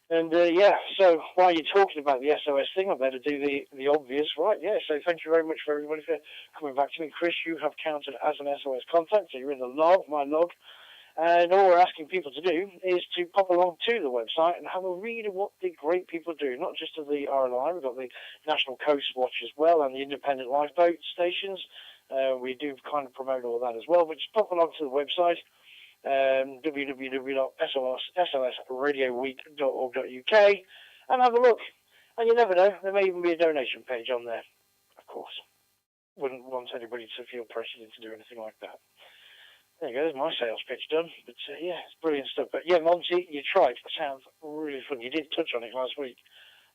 And yeah, so while you're talking about the SOS thing, I better do the obvious, right? Yeah, so thank you very much for everybody for coming back to me. Chris, you have counted as an SOS contact, so you're in the log, my log. And all we're asking people to do is to pop along to the website and have a read of what the great people do, not just of the RLI, we've got the National Coast Watch as well, and the independent lifeboat stations. We do kind of promote all that as well, but just pop along to the website, www.sossradioweek.org.uk, and have a look. And you never know, there may even be a donation page on there, of course. Wouldn't want anybody to feel pressured into do anything like that. There you go, there's my sales pitch done. But yeah, it's brilliant stuff. But yeah, Monty, you tried. It sounds really fun. You did touch on it last week.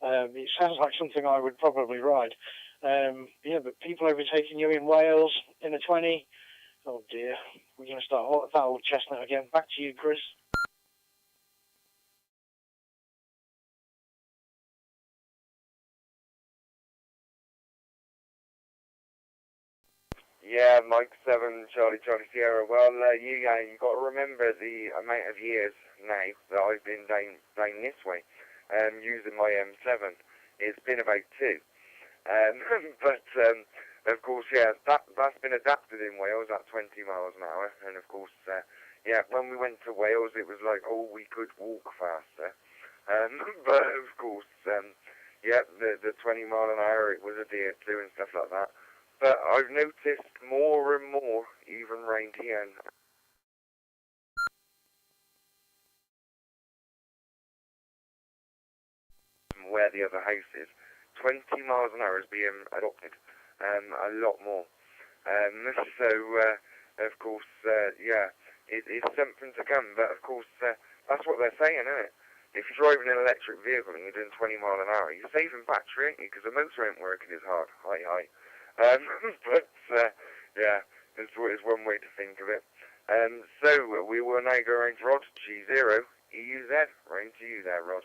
It sounds like something I would probably ride. Yeah, but people overtaking you in Wales in a 20. Oh dear, we're going to start that old chestnut again. Back to you, Chris. Yeah, Mike 7, Charlie Sierra. Well, you got to remember the amount of years now that I've been down this way, using my M7. It's been about 2. But, of course, yeah, that's been adapted in Wales at 20 miles an hour. And, of course, yeah, when we went to Wales, it was like, oh, we could walk faster. But, of course, yeah, the 20 mile an hour, it was adhered to and stuff like that. But I've noticed more and more, even round here, where the other house is, 20 miles an hour is being adopted, a lot more. So, of course, yeah, it's something to come, but of course, that's what they're saying, isn't it? If you're driving an electric vehicle and you're doing 20 miles an hour, you're saving battery, ain't you? Because the motor ain't working as hard. Hi. But, yeah, it's one way to think of it. So, we will now go around to Rod, G0, EUZ, round to you there, Rod.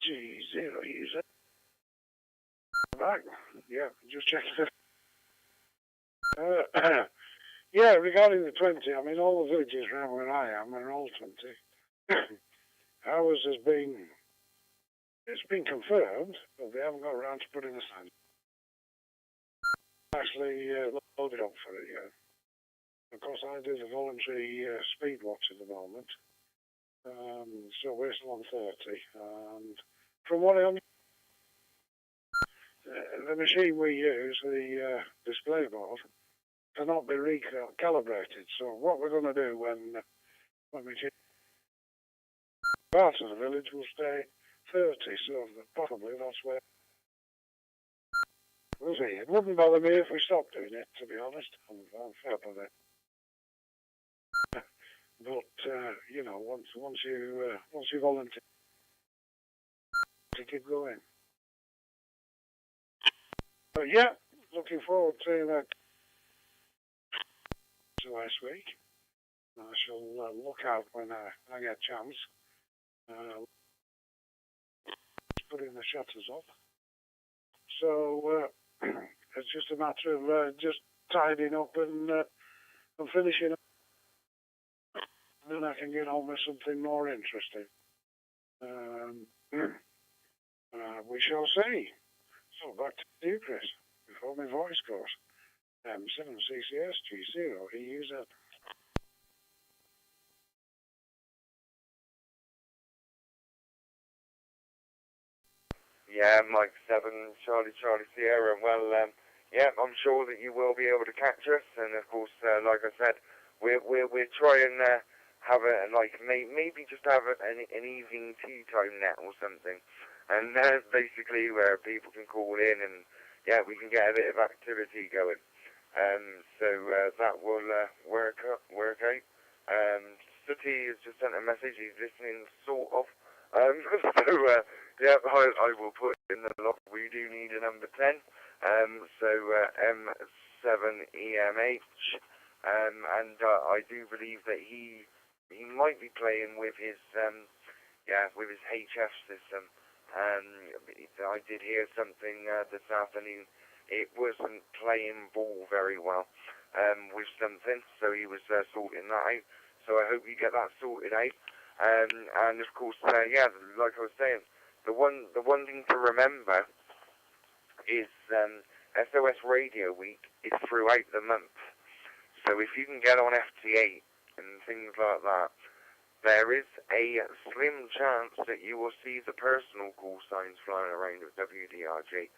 G0 user. Back. Yeah, just checking. Yeah, regarding the 20, I mean, all the villages around where I am are all 20. Ours has been, it's been confirmed, but they haven't got around to putting the sign. Actually, loaded up for it, yeah. Of course, I do the voluntary speed watch at the moment. So we're still on 30. And from what I understand, the machine we use, the display board, cannot be recalibrated. So what we're going to do when we change part of the village will stay 30. So possibly that's where we'll see. It wouldn't bother me if we stopped doing it, to be honest. I'm fed up with it. But you know, once you volunteer to keep going. But yeah, looking forward to that last week. I shall look out when I get a chance. Putting the shutters up. So it's just a matter of just tidying up and finishing up then I can get on with something more interesting. We shall see. So back to you, Chris, before my voice goes. M7CCS G0 EUZ. Yeah, Mike 7, Charlie Sierra. Well, yeah, I'm sure that you will be able to catch us, and of course, like I said, we're trying to have a maybe just have an evening tea time net or something, and basically where people can call in and yeah, we can get a bit of activity going. So that will work out. Sooty has just sent a message. He's listening, sort of. So. Yeah, I will put in the log. We do need a number 10. So M7EMH, and I do believe that he might be playing with his with his HF system. I did hear something this afternoon. It wasn't playing ball very well with something, so he was sorting that out. So I hope you get that sorted out. And of course, yeah, like I was saying. The one thing to remember is SOS Radio Week is throughout the month. So if you can get on FT8 and things like that, there is a slim chance that you will see the personal call signs flying around of W.D.R.G.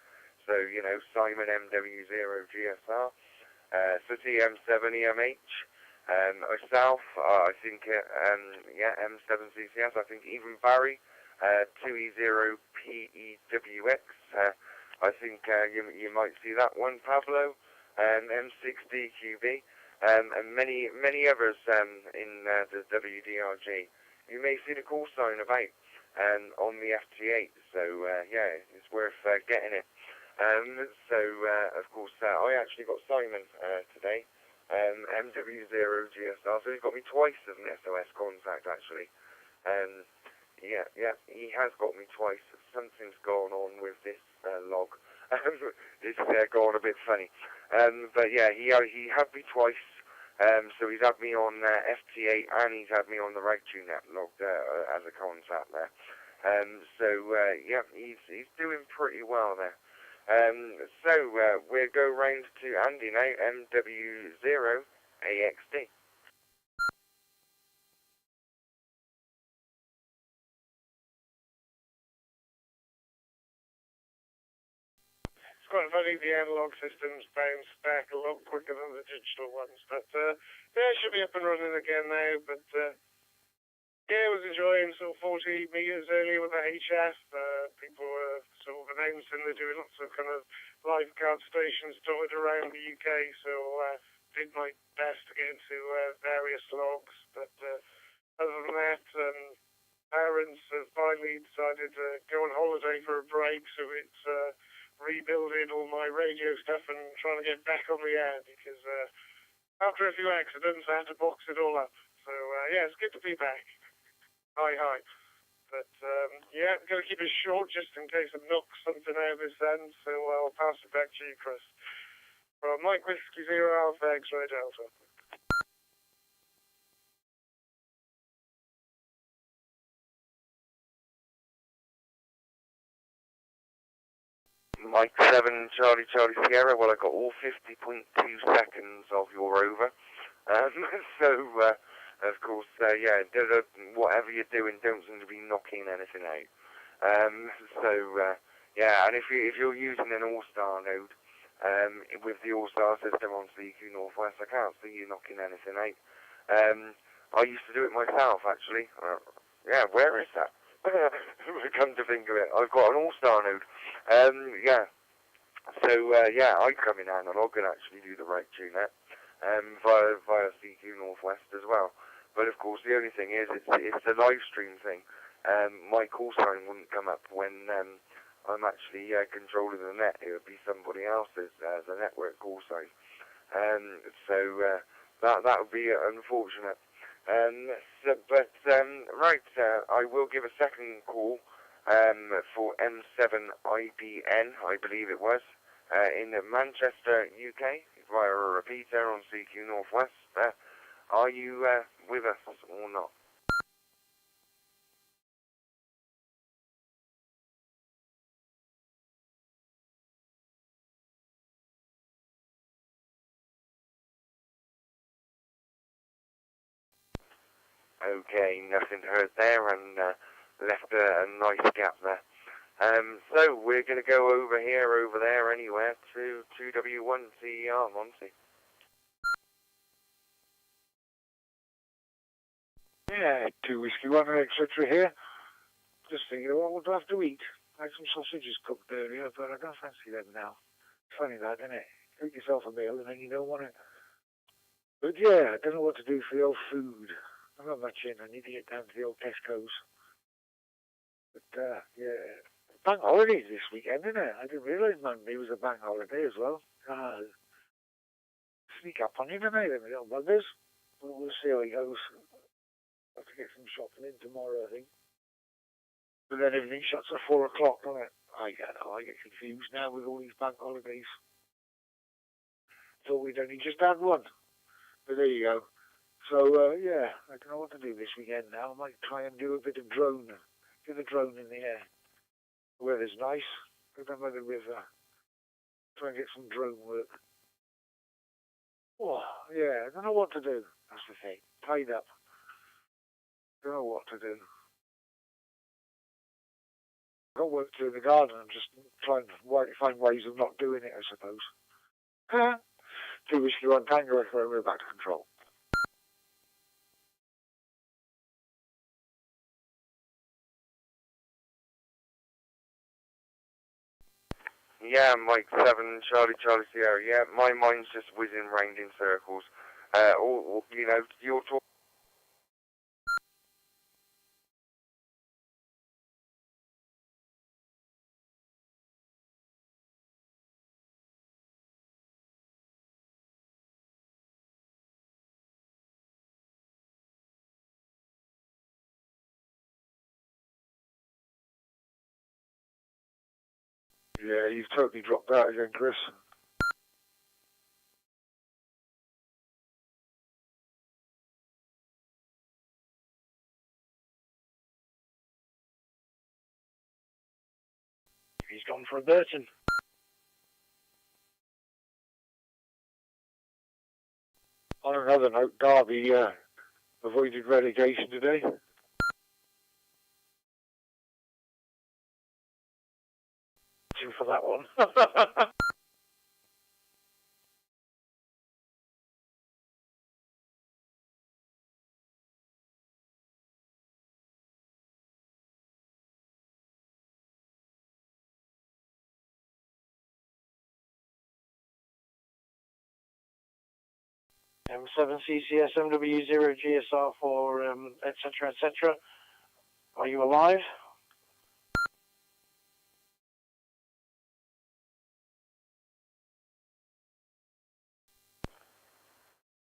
So, you know, Simon MW0GSR, Sooty M7EMH, myself, I think, M7CCS, I think even Barry, 2E0PEWX, I think you might see that one, Pablo, M6DQB, and many others in the W.D.R.G. You may see the call sign about on the FT8, so yeah, it's worth getting it. So of course, I actually got Simon today, MW0GSR, so he's got me twice as an SOS contact actually. Yeah, he has got me twice. Something's gone on with this log. It's gone a bit funny. But yeah, he had me twice. So he's had me on FT8 and he's had me on the Ragchew Net log as a contact there. So yeah, he's doing pretty well there. So we'll go round to Andy now, MW0AXD. It's quite funny, the analog systems bounce back a lot quicker than the digital ones, but yeah, it should be up and running again now, but yeah, I was enjoying sort of 40 metres earlier with the HF. People were sort of announcing they're doing lots of kind of live card stations dotted around the UK, so did my best to get into various logs, but other than that, parents have finally decided to go on holiday for a break, so it's rebuilding all my radio stuff and trying to get back on the air, because after a few accidents I had to box it all up. So yeah, it's good to be back. Hi. But yeah, I'm going to keep it short just in case I knock something out of this end, so I'll pass it back to you, Chris. Mike Whiskey 0 Alpha X-Ray Delta. Mike 7, Charlie Sierra. Well, I got all 50.2 seconds of your over. So, of course, yeah, whatever you're doing, don't seem to be knocking anything out. So, yeah, and if you're using an ALLSTAR node with the ALLSTAR system on cqnorthwest, I can't see you knocking anything out. I used to do it myself, actually. Yeah, where is that? Come to think of it, I've got an ALLSTAR node. Yeah. So yeah, I come in analog and actually do the Ragchew Net via cqnorthwest as well. But of course, the only thing is, it's a live stream thing. My call sign wouldn't come up when I'm actually controlling the net. It would be somebody else's the network call sign. So that would be unfortunate. Right, I will give a second call for M7IBN, I believe it was, in Manchester, UK, via a repeater on CQ Northwest. Are you with us or not? Okay, nothing heard there, and left a nice gap there. So we're going to go over there anywhere to 2W1CER, Monty. Yeah, 2 Whiskey 1 etc. here. Just thinking of what we'll have to eat. I had some sausages cooked earlier, but I don't fancy them now. Funny that, isn't it? Cook yourself a meal and then you don't want it. But yeah, I don't know what to do for the old food. I'm not much in. I need to get down to the old Tesco's. But yeah, bank holidays this weekend, isn't it? I didn't realise Monday was a bank holiday as well. Sneak up on you tonight, them little buggers. But we'll see how it goes. I'll have to get some shopping in tomorrow, I think. But then everything shuts at 4 o'clock, doesn't it? I get confused now with all these bank holidays. Thought we'd only just had one. But there you go. So, yeah, I don't know what to do this weekend now. I might try and do a bit of drone. Do the drone in the air. The weather's nice. Go down by the river. Try and get some drone work. Oh, yeah, I don't know what to do. That's the thing. Tied up. Don't know what to do. I've got work to do in the garden. I'm just trying to find ways of not doing it, I suppose. 2 Whiskey 1 Tango, we're back to control. Yeah, Mike 7, Charlie Sierra. Yeah, my mind's just whizzing round in circles. You know, you're talking. Yeah, you've totally dropped out again, Chris. He's gone for a Burton. On another note, Derby avoided relegation today. Two for that one. M7CCS W.D.R.G for etc. Are you alive?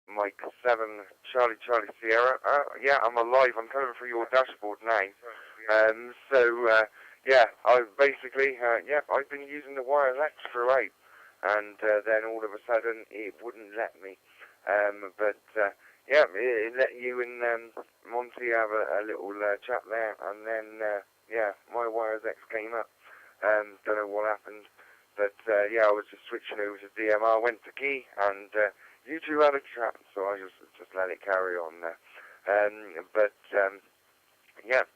Mike 7, Charlie Sierra. Yeah, I'm alive. I'm coming through your dashboard now. Yeah, I've basically, I've been using the WiresX throughout, and then all of a sudden it wouldn't let me. It let you and Monty have a little chat there, and then my WiresX came up. Don't know what happened, but I was just switching over to DMR, went to key, and you two had a chat, so I just let it carry on there.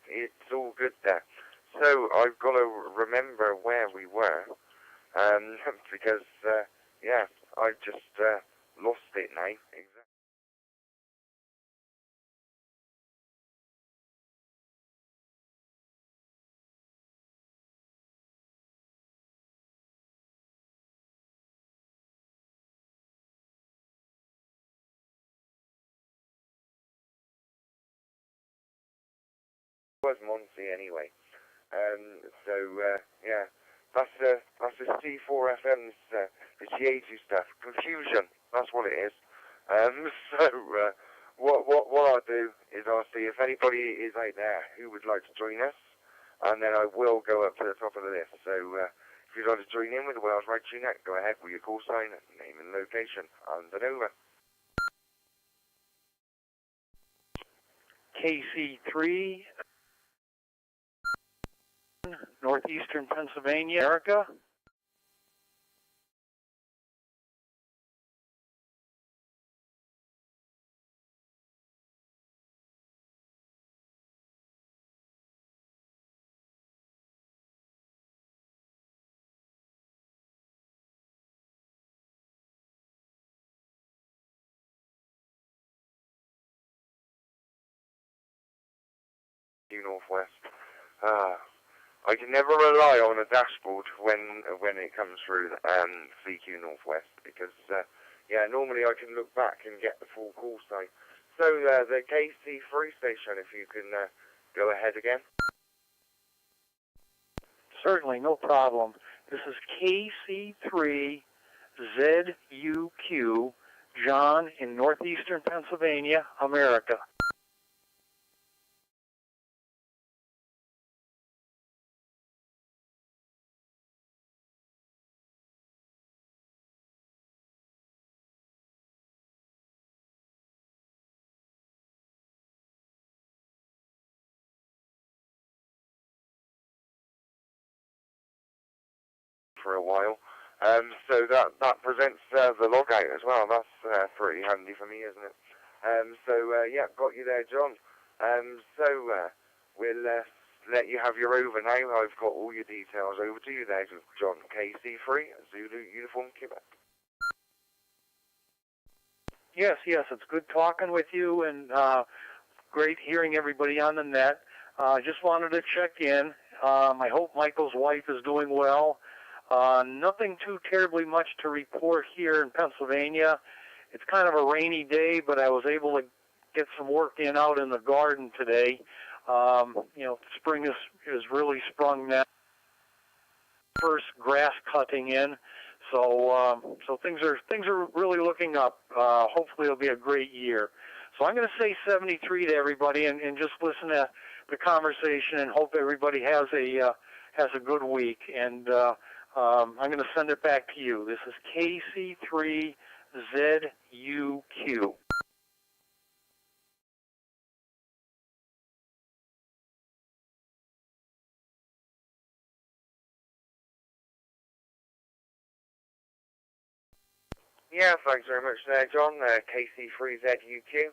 It's all good there. So I've got to remember where we were, because I just lost it now. Exactly. Was Monty anyway. That's the C4FM's the G80 stuff. Confusion. That's what it is. What I'll do is I'll see if anybody is out there who would like to join us, and then I will go up to the top of the list. So if you'd like to join in with the Wales Ragchew Net, go ahead with your call sign, name and location, and then over. KC3, northeastern Pennsylvania, America. Northwest. I can never rely on a dashboard when it comes through CQ Northwest because yeah, normally I can look back and get the full call sign. So the KC3 station, if you can go ahead again. Certainly, no problem. This is KC3ZUQ, John in northeastern Pennsylvania, America. For a while. So that presents the logout as well. That's pretty handy for me, isn't it? Yeah, got you there, John. We'll let you have your over now. I've got all your details over to you there, John. KC3, Zulu Uniform, Quebec. Yes, it's good talking with you and great hearing everybody on the net. Just wanted to check in. I hope Michael's wife is doing well. Nothing too terribly much to report here in Pennsylvania. It's kind of a rainy day, but I was able to get some work in out in the garden today. Spring is really sprung now. First grass cutting in, so things are really looking up. Hopefully it'll be a great year. So I'm going to say 73 to everybody, and just listen to the conversation, and hope everybody has a good week. And I'm going to send it back to you. This is KC3ZUQ. Yeah, thanks very much there, John. KC3ZUQ.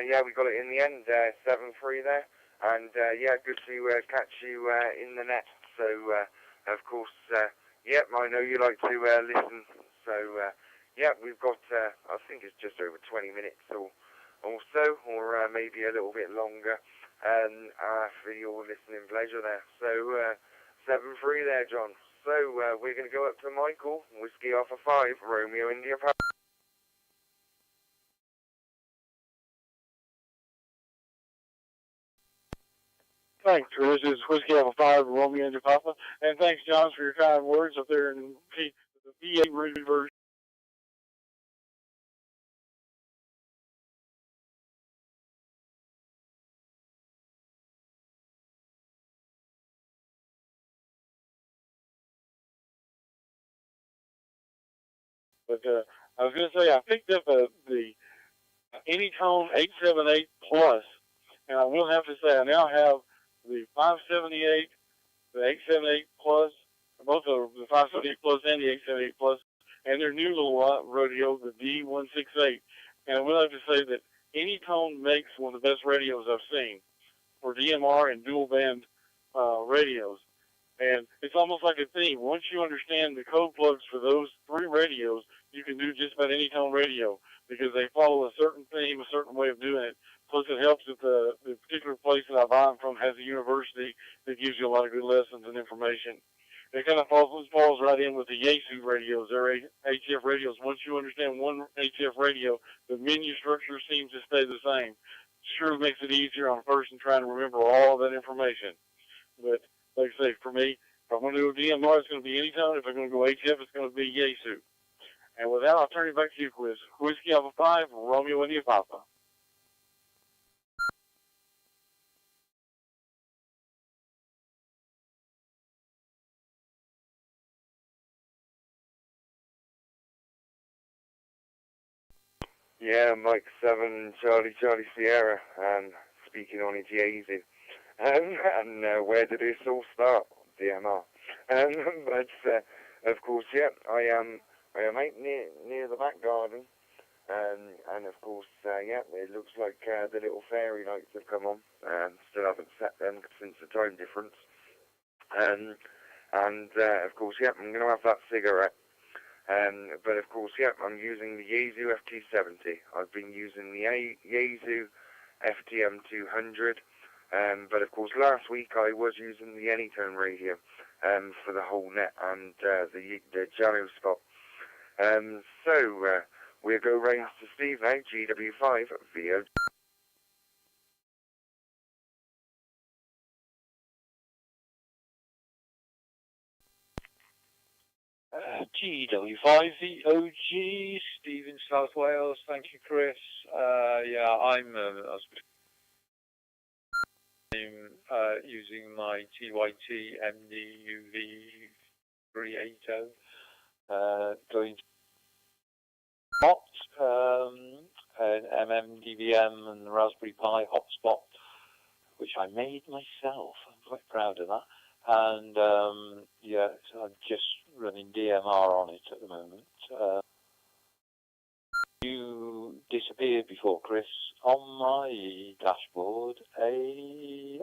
Yeah, we got it in the end, 7-3 there. And yeah, good to catch you in the net. So, of course, yep, I know you like to listen. So, yeah, we've got, I think it's just over 20 minutes or so, or maybe a little bit longer for your listening pleasure there. So, 7-3 there, John. So, we're going to go up to Michael, Whiskey Alpha 5, Romeo India Papa. Thanks, Chris. It's Whiskey Alpha 5, Romeo India Papa. And thanks, John, for your kind words up there in the V8 version. But I was going to say, I picked up the Anytone 878 Plus, and I will have to say, I now have the 578, the 878 Plus, both of the 578 Plus and the 878 Plus, and their new little radio, the D168. And I will have to say that Anytone makes one of the best radios I've seen for DMR and dual band radios. And it's almost like a theme. Once you understand the code plugs for those three radios, you can do just about any tone radio because they follow a certain theme, a certain way of doing it. Plus, it helps that the particular place that I buy them from has a university that gives you a lot of good lessons and information. It kind of falls right in with the Yaesu radios. They're HF radios. Once you understand one HF radio, the menu structure seems to stay the same. Sure makes it easier on a person trying to remember all of that information. But like I say, for me, if I'm going to do a DMR, it's going to be Anytone. If I'm going to go HF, it's going to be Yaesu. And with that, I'll turn it back to you, Quiz. Whiskey Alpha 5, Romeo India Papa. Yeah, Mike 7, Charlie Sierra, speaking on Yaesu. And where did this all start? DMR. But of course, yeah, I am out near the back garden, and of course, yeah, it looks like the little fairy lights have come on. Still haven't set them since the time difference. And of course, yeah, I'm going to have that cigarette. But of course, yeah, I'm using the Yaesu FT70. I've been using the Yaesu FTM200. But of course, last week I was using the Anytone radio for the whole net and the Jello spot. So we'll go round to Steve now, GW5 VO. GW5VOG, Steve in South Wales. Thank you, Chris. Yeah, I'm using my TYT MDUV380 going to an MMDVM and the Raspberry Pi hotspot, which I made myself. I'm quite proud of that. And yeah, so I'm just running DMR on it at the moment. You disappeared before, Chris. On my dashboard, a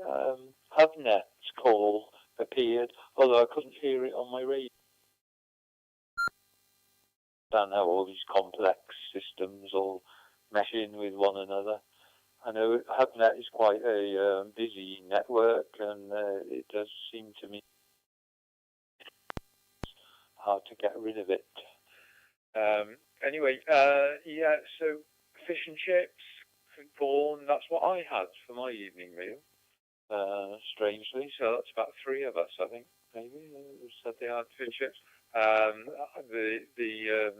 HubNet call appeared, although I couldn't hear it on my radio. I don't know, all these complex systems all mesh in with one another. I know HubNet is quite a busy network, and it does seem to me hard to get rid of it. Anyway, yeah, so fish and chips, corn, that's what I had for my evening meal, strangely. So that's about 3 of us, I think, maybe, said they had fish and chips. The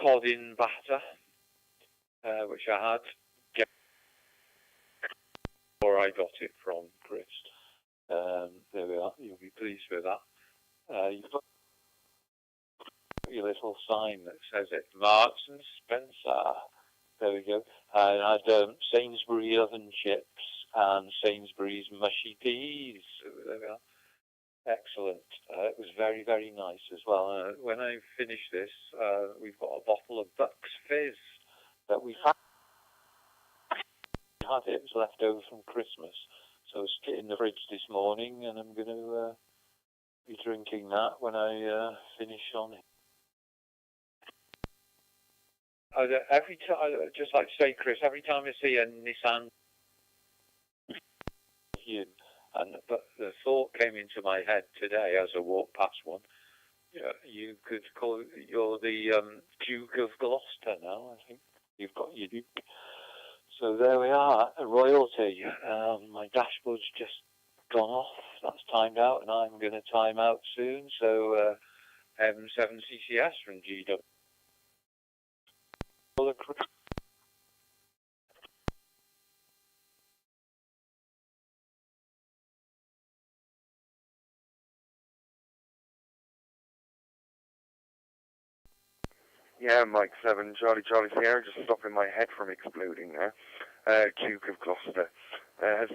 cod in batter, which I had, where I got it from, Chris. There we are, you'll be pleased with that. You've got your little sign that says it, Marks and Spencer. There we go. And I had Sainsbury oven chips and Sainsbury's mushy peas. So there we are. Excellent. It was very, very nice as well. When I finish this, we've got a bottle of Bucks Fizz that we had. It was left over from Christmas. So I was in the fridge this morning, and I'm going to be drinking that when I finish on it. Every time, I'd just like to say, Chris, every time I see a Nissan, but the thought came into my head today as I walked past one. Yeah, you could call it, you're the Duke of Gloucester now, I think. You've got your Duke. So there we are, a royalty. My dashboard's just gone off. That's timed out, and I'm going to time out soon. So M7CCS from GW. Yeah, Mike 7, Charlie Sierra, just stopping my head from exploding there. Duke of Gloucester.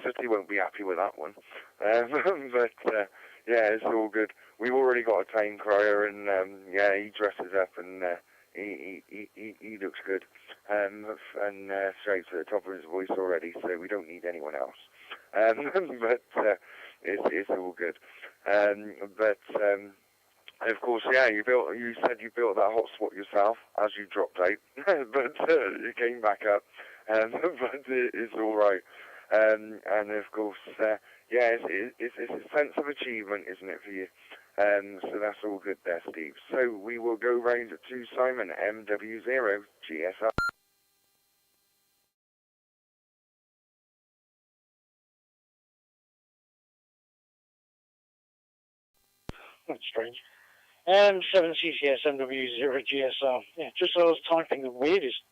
City won't be happy with that one. But yeah, it's all good. We've already got a time crier, and yeah, he dresses up, and he looks good. And straight to the top of his voice already, so we don't need anyone else. But it's all good. Of course, yeah, you said you built that hotspot yourself as you dropped out, but you came back up, but it's all right. And of course, yeah, it's a sense of achievement, isn't it, for you? So that's all good there, Steve. So we will go round to Simon, MW0GSR. That's strange. M7CCS MW0GSR. Yeah, just as I was typing the weirdest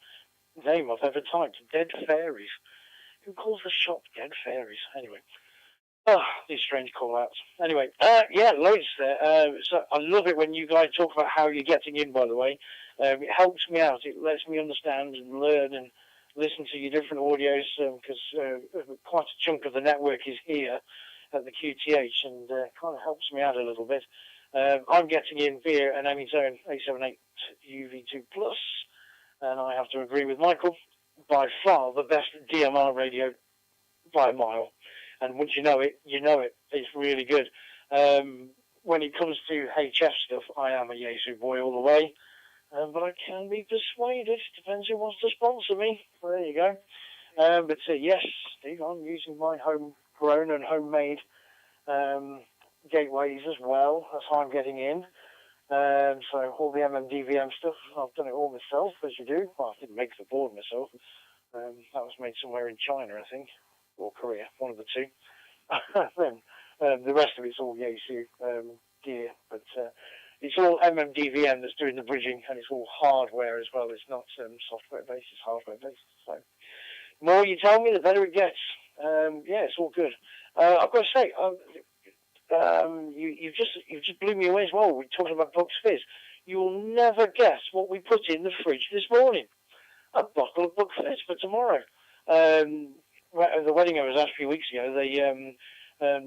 name I've ever typed, Dead Fairies. Who calls the shop Dead Fairies? Anyway. These strange call-outs. Anyway, yeah, loads there. So I love it when you guys talk about how you're getting in, by the way. It helps me out. It lets me understand and learn and listen to your different audios, because quite a chunk of the network is here at the QTH, and kind of helps me out a little bit. I'm getting in via an Anytone A78 UV2 Plus, and I have to agree with Michael, by far the best DMR radio by a mile. And once you know it, you know it. It's really good. When it comes to HF stuff, I am a Yaesu boy all the way, but I can be persuaded. Depends who wants to sponsor me. Well, there you go. But yes, Steve, I'm using my homegrown and homemade gateways as well. That's how I'm getting in. So all the MMDVM stuff, I've done it all myself, as you do. Well, I didn't make the board myself. That was made somewhere in China, I think, or Korea, one of the two. Then the rest of it's all Yaesu gear, but it's all MMDVM that's doing the bridging, and it's all hardware as well. It's not software based; it's hardware based. So the more you tell me, the better it gets. Yeah, it's all good. I've got to say, you just blew me away as well. We're talking about Bucks Fizz. You'll never guess what we put in the fridge this morning. A bottle of Bucks Fizz for tomorrow. At the wedding I was at a few weeks ago, the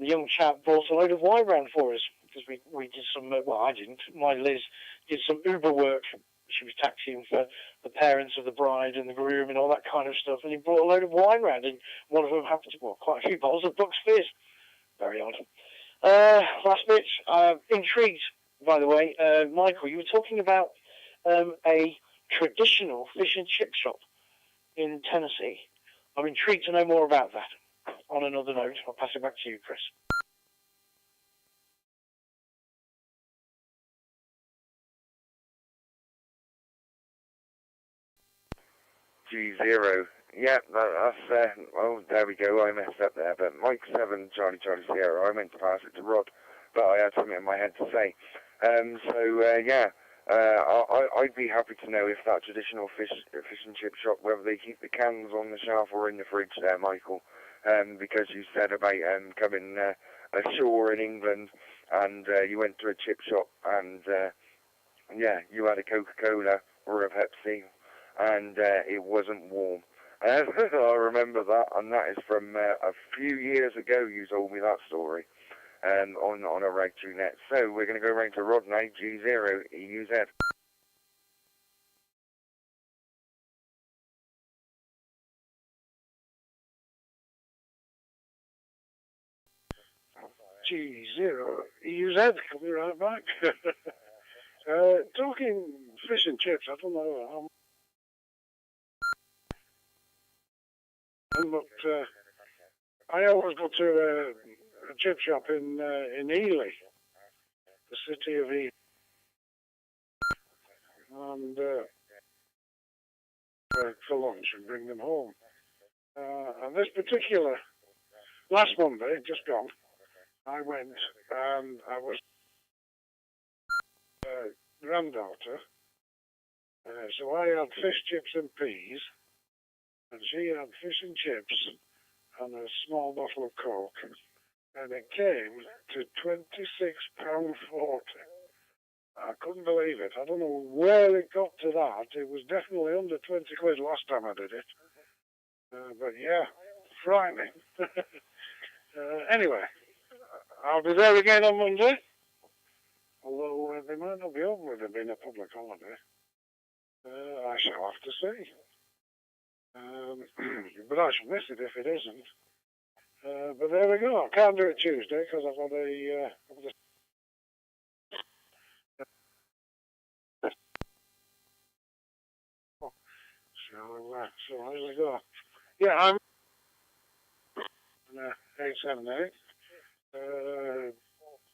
young chap brought a load of wine round for us because we did some. Well, I didn't. My Liz did some Uber work. She was taxiing for the parents of the bride and the groom and all that kind of stuff. And he brought a load of wine round, and one of them happened to quite a few bottles of Bucks Fizz. Very odd. Last bit. Intrigued, by the way, Michael. You were talking about a traditional fish and chip shop in Tennessee. I'm intrigued to know more about that. On another note, I'll pass it back to you, Chris. G0. Yeah, that's, oh, there we go, I messed up there, but Mike 7, Charlie Sierra, I meant to pass it to Rod, but I had something in my head to say. Yeah, I'd be happy to know if that traditional fish and chip shop, whether they keep the cans on the shelf or in the fridge there, Michael, because you said about coming ashore in England, and you went to a chip shop, and yeah, you had a Coca-Cola or a Pepsi, and it wasn't warm. I remember that, and that is from a few years ago you told me that story on a Ragchew Net. So we're going to go around to Rod now, G0 EUZ. G0 EUZ, I'll be right back. Talking fish and chips, I don't know how. But I always go to a chip shop in Ely, the city of Ely, and for lunch and bring them home. And this particular, last Monday, just gone, I went and I was granddaughter, so I had fish, chips and peas, and she had fish and chips and a small bottle of Coke, and it came to £26.40. I couldn't believe it. I don't know where it got to that. It was definitely under 20 quid last time I did it. But yeah, frightening. Anyway, I'll be there again on Monday. Although they might not be open with it being a public holiday. I shall have to see. But I shall miss it if it isn't. But there we go. I can't do it Tuesday because I've got a... So here we go. Yeah, I'm 878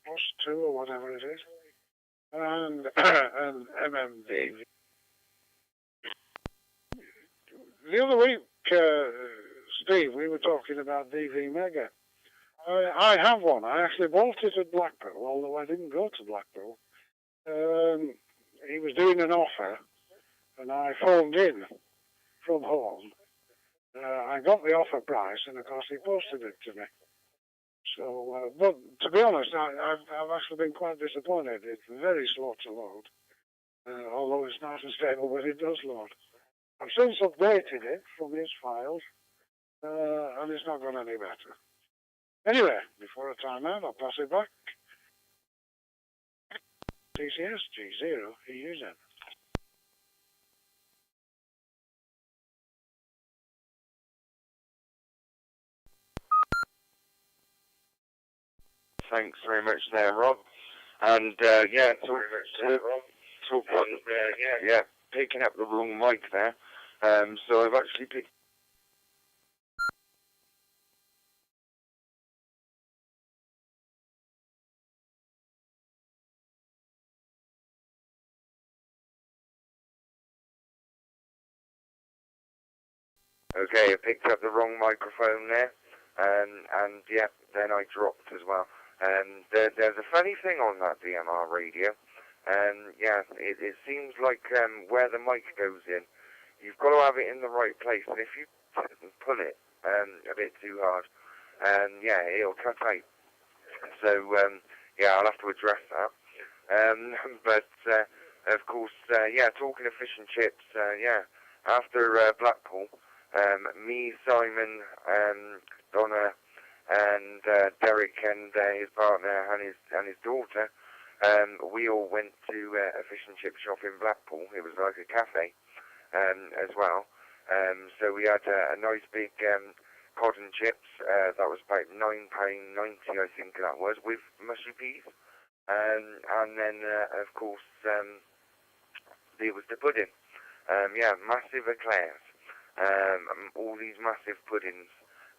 plus 2 or whatever it is, and MMD. The other week, Steve, we were talking about DV Mega. I have one. I actually bought it at Blackpool, although I didn't go to Blackpool. He was doing an offer, and I phoned in from home. I got the offer price, and of course he posted it to me. So, but to be honest, I've actually been quite disappointed. It's very slow to load, although it's not as stable, but it does load. I've since updated it from his files, and it's not gone any better. Anyway, before I time out, I'll pass it back. TCS G0 EUZ. Thanks very much there, Rob. And yeah, picking up the wrong mic there. So I've actually picked Okay, I picked up the wrong microphone there, and yeah, then I dropped as well. There's a funny thing on that DMR radio. Yeah, it seems like where the mic goes in, you've got to have it in the right place, and if you pull it a bit too hard, yeah, it'll cut out. So yeah, I'll have to address that. But of course, yeah, talking of fish and chips, yeah, after Blackpool, me, Simon, Donna, and Derek and his partner and his daughter, we all went to a fish and chip shop in Blackpool. It was like a cafe as well. So we had a nice big cod and chips. That was about £9.90, I think that was, with mushy peas. And then, of course, there was the pudding. Yeah, massive eclairs. All these massive puddings.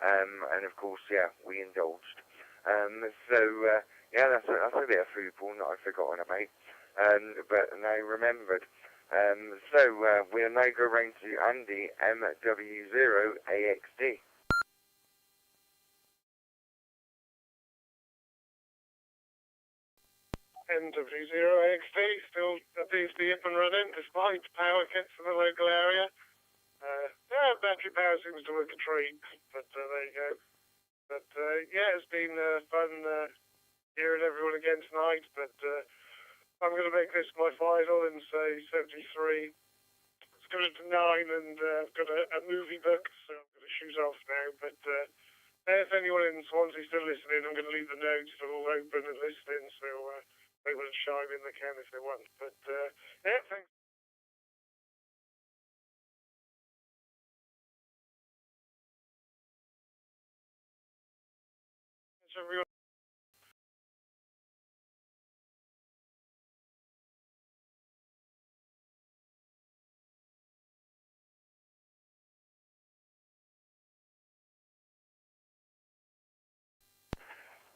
And of course, yeah, we indulged. So, yeah, that's a bit of food porn that I've forgotten about. But now remembered. So, we'll now go round to Andy MW0AXD. MW0AXD still appears to be up and running despite power cuts in the local area. Yeah, battery power seems to work a treat, but there you go. But yeah, it's been fun hearing everyone again tonight, but I'm going to make this my final and say 73. It's going to 9, and I've got a movie book, so I'm going to shoot off now. But if anyone in Swansea is still listening, I'm going to leave the notes all open and listening, so they will chime in they can if they want. But yeah, thanks. Thanks everyone.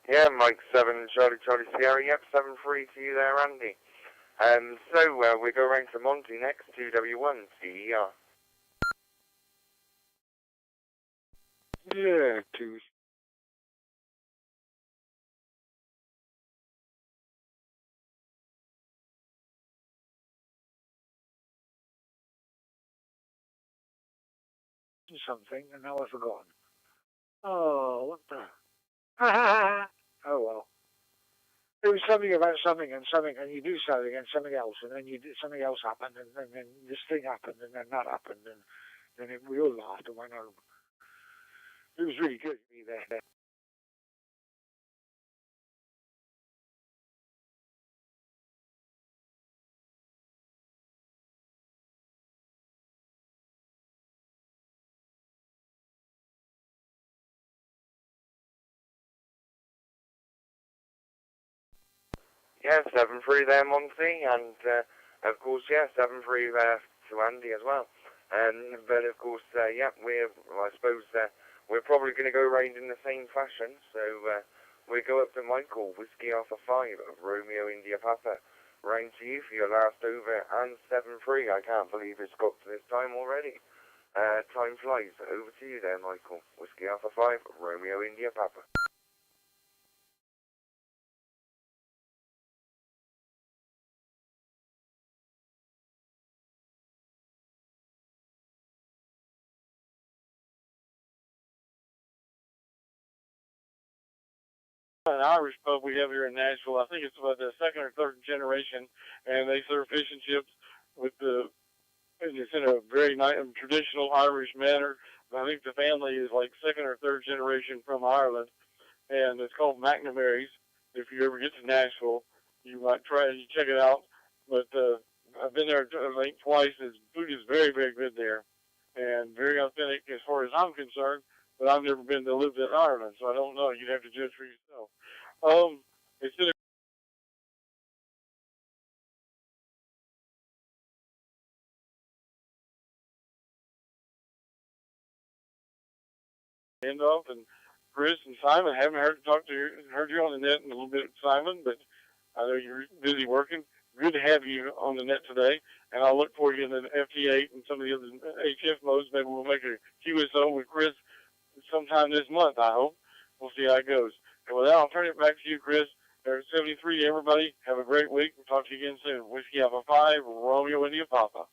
Yeah, Mike 7, Charlie Sierra, yep, 7-3 to you there, Andy. So, we go round to Monty next, 2W1, CER. Yeah, two. Something, and now I've forgotten. Oh, what the? Oh well. It was something about something, and you do something, and something else, and then you do something else happened, and then this thing happened, and then that happened, and then we all laughed and went home. It was really good to be there. Yeah, 7-3 there, Monty, and of course, yeah, 7-3 to Andy as well. But of course, yeah, I suppose we're probably going to go round in the same fashion, so we go up to Michael, Whiskey Alpha 5, Romeo India Papa. Round to you for your last over, and 7-3. I can't believe it's got to this time already. Time flies. Over to you there, Michael. Whiskey Alpha 5, Romeo India Papa. An Irish pub we have here in Nashville. I think it's about the second or third generation, and they serve fish and chips with it's in a very nice, traditional Irish manner. I think the family is like second or third generation from Ireland, and it's called McNamara's. If you ever get to Nashville, you might try and check it out. But I've been there, I think, twice. The food is very, very good there, and very authentic as far as I'm concerned. But I've never been to live in Ireland, so I don't know. You'd have to judge for yourself. It's in a end off, and Chris and Simon, I haven't heard you on the net in a little bit, Simon, but I know you're busy working. good to have you on the net today, and I'll look for you in the FT8 and some of the other HF modes. Maybe we'll make a QSO with Chris sometime this month, I hope. We'll see how it goes. And with that, I'll turn it back to you, Chris. There's 73 to everybody. Have a great week. We'll talk to you again soon. Whiskey Alpha 5, Romeo India Papa.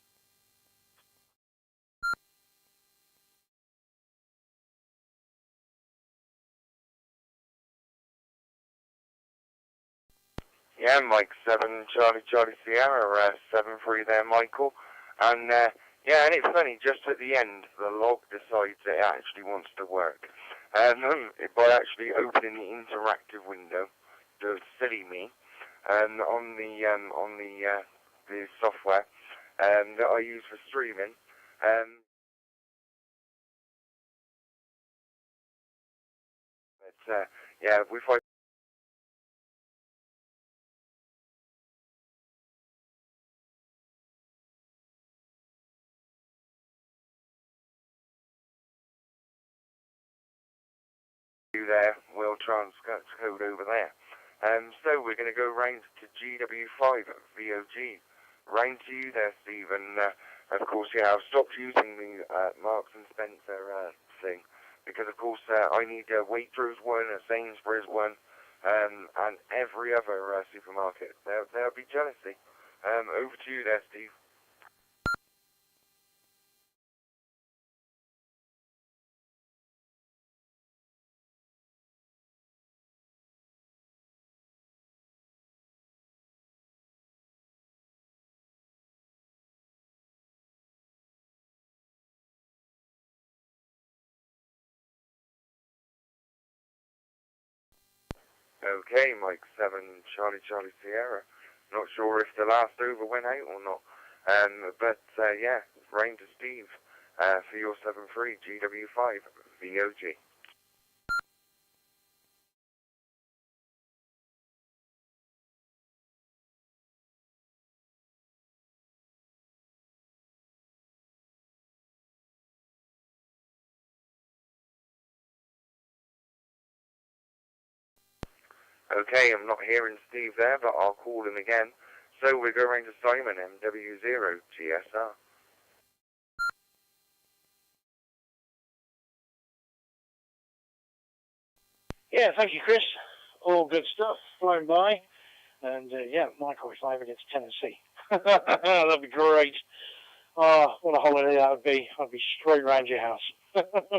Yeah, Mike 7, Charlie Sierra, 7-3 there, Michael. And, yeah, and it's funny, just at the end, the log decides it actually wants to work. By actually opening the interactive window, the silly me, on the software, that I use for streaming, but, yeah, if I there, we'll transcode over there. So we're going to go round to GW5 VOG. Round to you there, Steve, and of course, yeah, I've stopped using the Marks and Spencer thing, because of course I need Waitrose one, a Sainsbury's one, and every other supermarket. There'll be jealousy. Over to you there, Steve. Okay, Mike 7, Charlie Sierra. Not sure if the last over went out or not. But yeah, rain to Steve for your 7-3 GW5 VOG. Okay, I'm not hearing Steve there, but I'll call him again. So we're going to Simon MW0GSR. Yeah, thank you, Chris. All good stuff, flown by. And yeah, Michael, if I ever get to Tennessee, that'd be great. Oh, what a holiday that would be. I'd be straight round your house.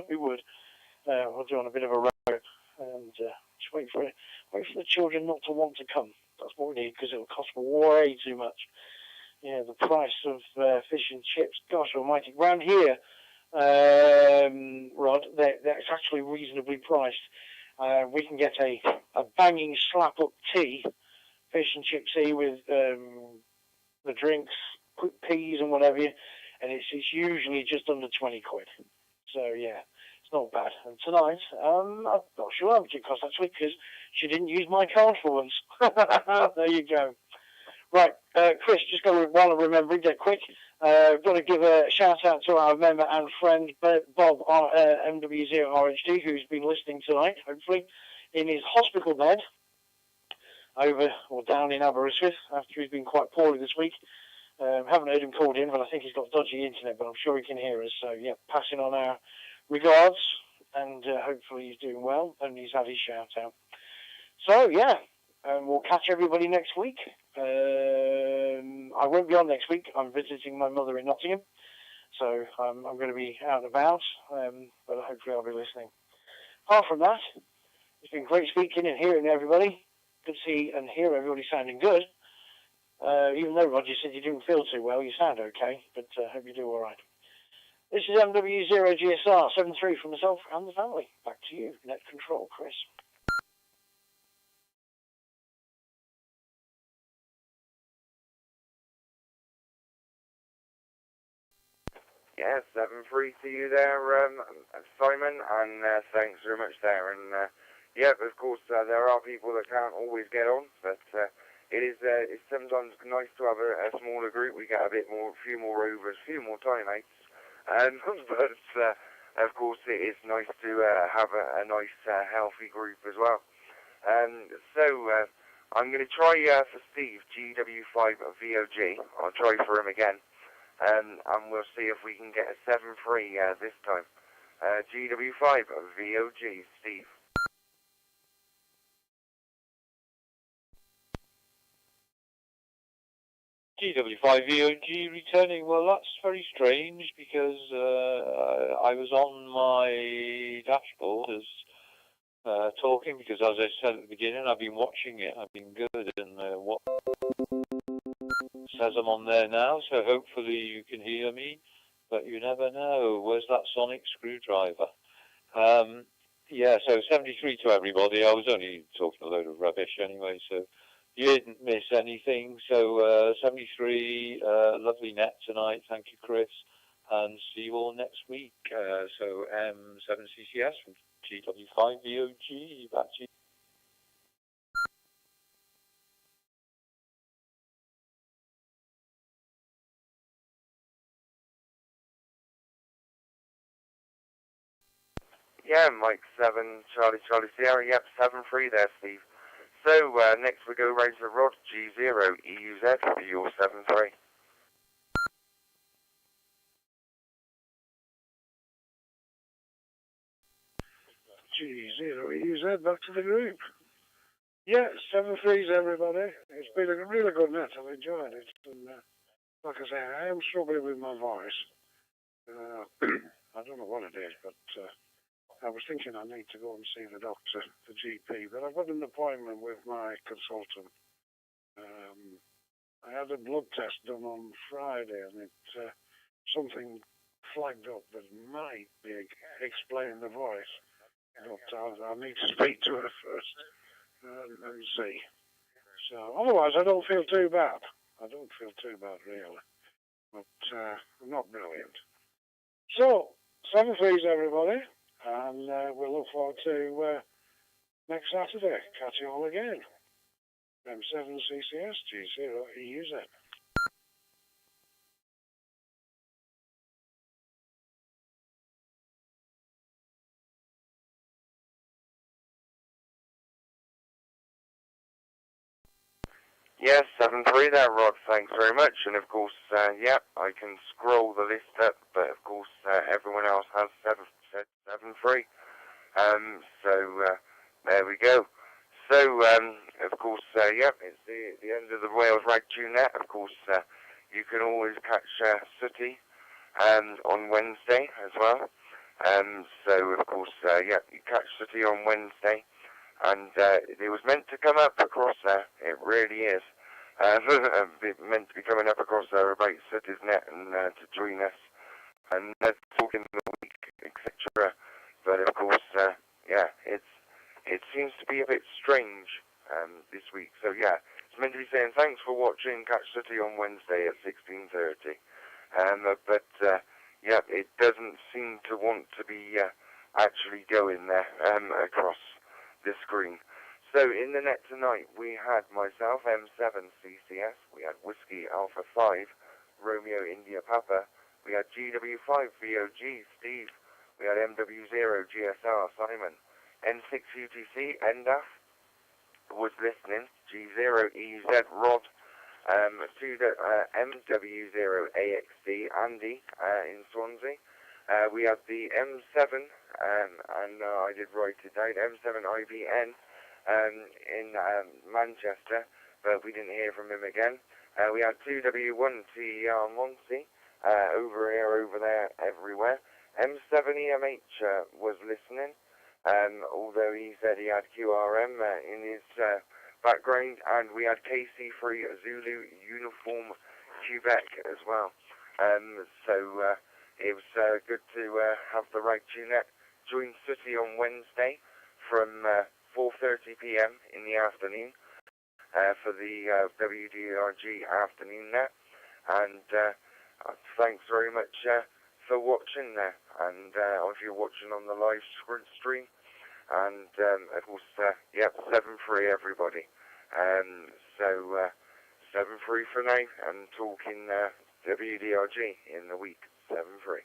We would. We'll do on a bit of a road and just wait for the children not to want to come. That's what we need, because it'll cost way too much. Yeah, the price of fish and chips, gosh almighty. Round here, Rod, that's actually reasonably priced. We can get a banging slap-up tea, fish and chip tea with the drinks, quick peas and whatever, and it's usually just under 20 quid. So yeah, it's not bad. And tonight, I'm not sure how much it costs actually, because she didn't use my card for once. There you go. Right, Chris, just while I'm remembering dead quick, I've got to give a shout out to our member and friend Bob MW0RHD, who's been listening tonight, hopefully, in his hospital bed over or down in Aberystwyth after he's been quite poorly this week. Haven't heard him called in, but I think he's got dodgy internet, but I'm sure he can hear us. So yeah, passing on our regards, and hopefully he's doing well and he's had his shout out. So yeah, we'll catch everybody next week. I won't be on next week. I'm visiting my mother in Nottingham, so I'm going to be out and about, but hopefully I'll be listening. Apart from that, it's been great speaking and hearing everybody. Good to see and hear everybody sounding good. Even though, Roger, said you didn't feel too well, you sound okay, but hope you do all right. This is MW0GSR 7-3 from myself and the family. Back to you, Net Control, Chris. Yeah, 7-3 to you there, Simon, and thanks very much there. And yeah, of course, there are people that can't always get on, but it's sometimes nice to have a smaller group. We get a few more rovers, a few more timeouts, but of course, it is nice to have a nice, healthy group as well. So I'm going to try for Steve, GW5VOG. I'll try for him again. And we'll see if we can get a 7-3 this time. GW5VOG, Steve. GW5VOG returning. Well, that's very strange because I was on my dashboard as talking because, as I said at the beginning, I've been watching it. I've been good, and what says I'm on there now. So hopefully you can hear me, but you never know. Where's that sonic screwdriver? Yeah. So 73 to everybody. I was only talking a load of rubbish anyway, so. You didn't miss anything, so 73, lovely net tonight, thank you Chris, and see you all next week. So M7CCS from GW5VOG, back to you. Yeah, Mike 7, Charlie Sierra, yep, 7-3 there, Steve. So, next we go right to Rod, G0EUZ for your 7-3. G0EUZ, back to the group. Yeah, 7-3s everybody. It's been a really good net, I've enjoyed it. And like I say, I am struggling with my voice. I don't know what it is, but I was thinking I need to go and see the doctor, the GP, but I've got an appointment with my consultant. I had a blood test done on Friday, and something flagged up that might be explaining the voice. But I need to speak to her first and see. So otherwise, I don't feel too bad. I don't feel too bad really, but I'm not brilliant. So 7-3s everybody, and we'll look forward to next Saturday. Catch you all again. M7CCS G0EUZ. Yes, 7-3 there, Rod. Thanks very much. And of course, yeah, I can scroll the list up, but of course, everyone else has 7-3. So there we go. So of course, yeah, it's the end of the Wales Ragchew Net. Of course, you can always catch Sooty on Wednesday as well. So of course, yeah, you catch Sooty on Wednesday. And it was meant to come up across there. It really is. It meant to be coming up across there about Sooty's net and to join us and talk in the week, etc. But of course, yeah, it seems to be a bit strange this week. So yeah, it's meant to be saying thanks for watching. Catch Sooty on Wednesday at 16:30. But yeah, it doesn't seem to want to be actually going there across the screen. So in the net tonight we had myself, M7CCS, we had Whiskey Alpha 5, Romeo India Papa, we had GW5VOG Steve, we had MW0GSR Simon, N6UTC Endaf was listening, G0EZ Rod, to the MW0AXD Andy in Swansea. We had the M7, and I did write it down, M7IBN in Manchester, but we didn't hear from him again. We had 2W1TER Monty over there, everywhere. M7EMH was listening, although he said he had QRM in his background, and we had KC3 Zulu Uniform Quebec as well. So it was good to have the Ragchew Net join Sooty on Wednesday from 4:30 p.m. in the afternoon for the W.D.R.G afternoon net. And thanks very much for watching there. And if you're watching on the live stream, and of course, yep, 7-3 everybody. So 7-3 for now, and talking W.D.R.G in the week, 7-3.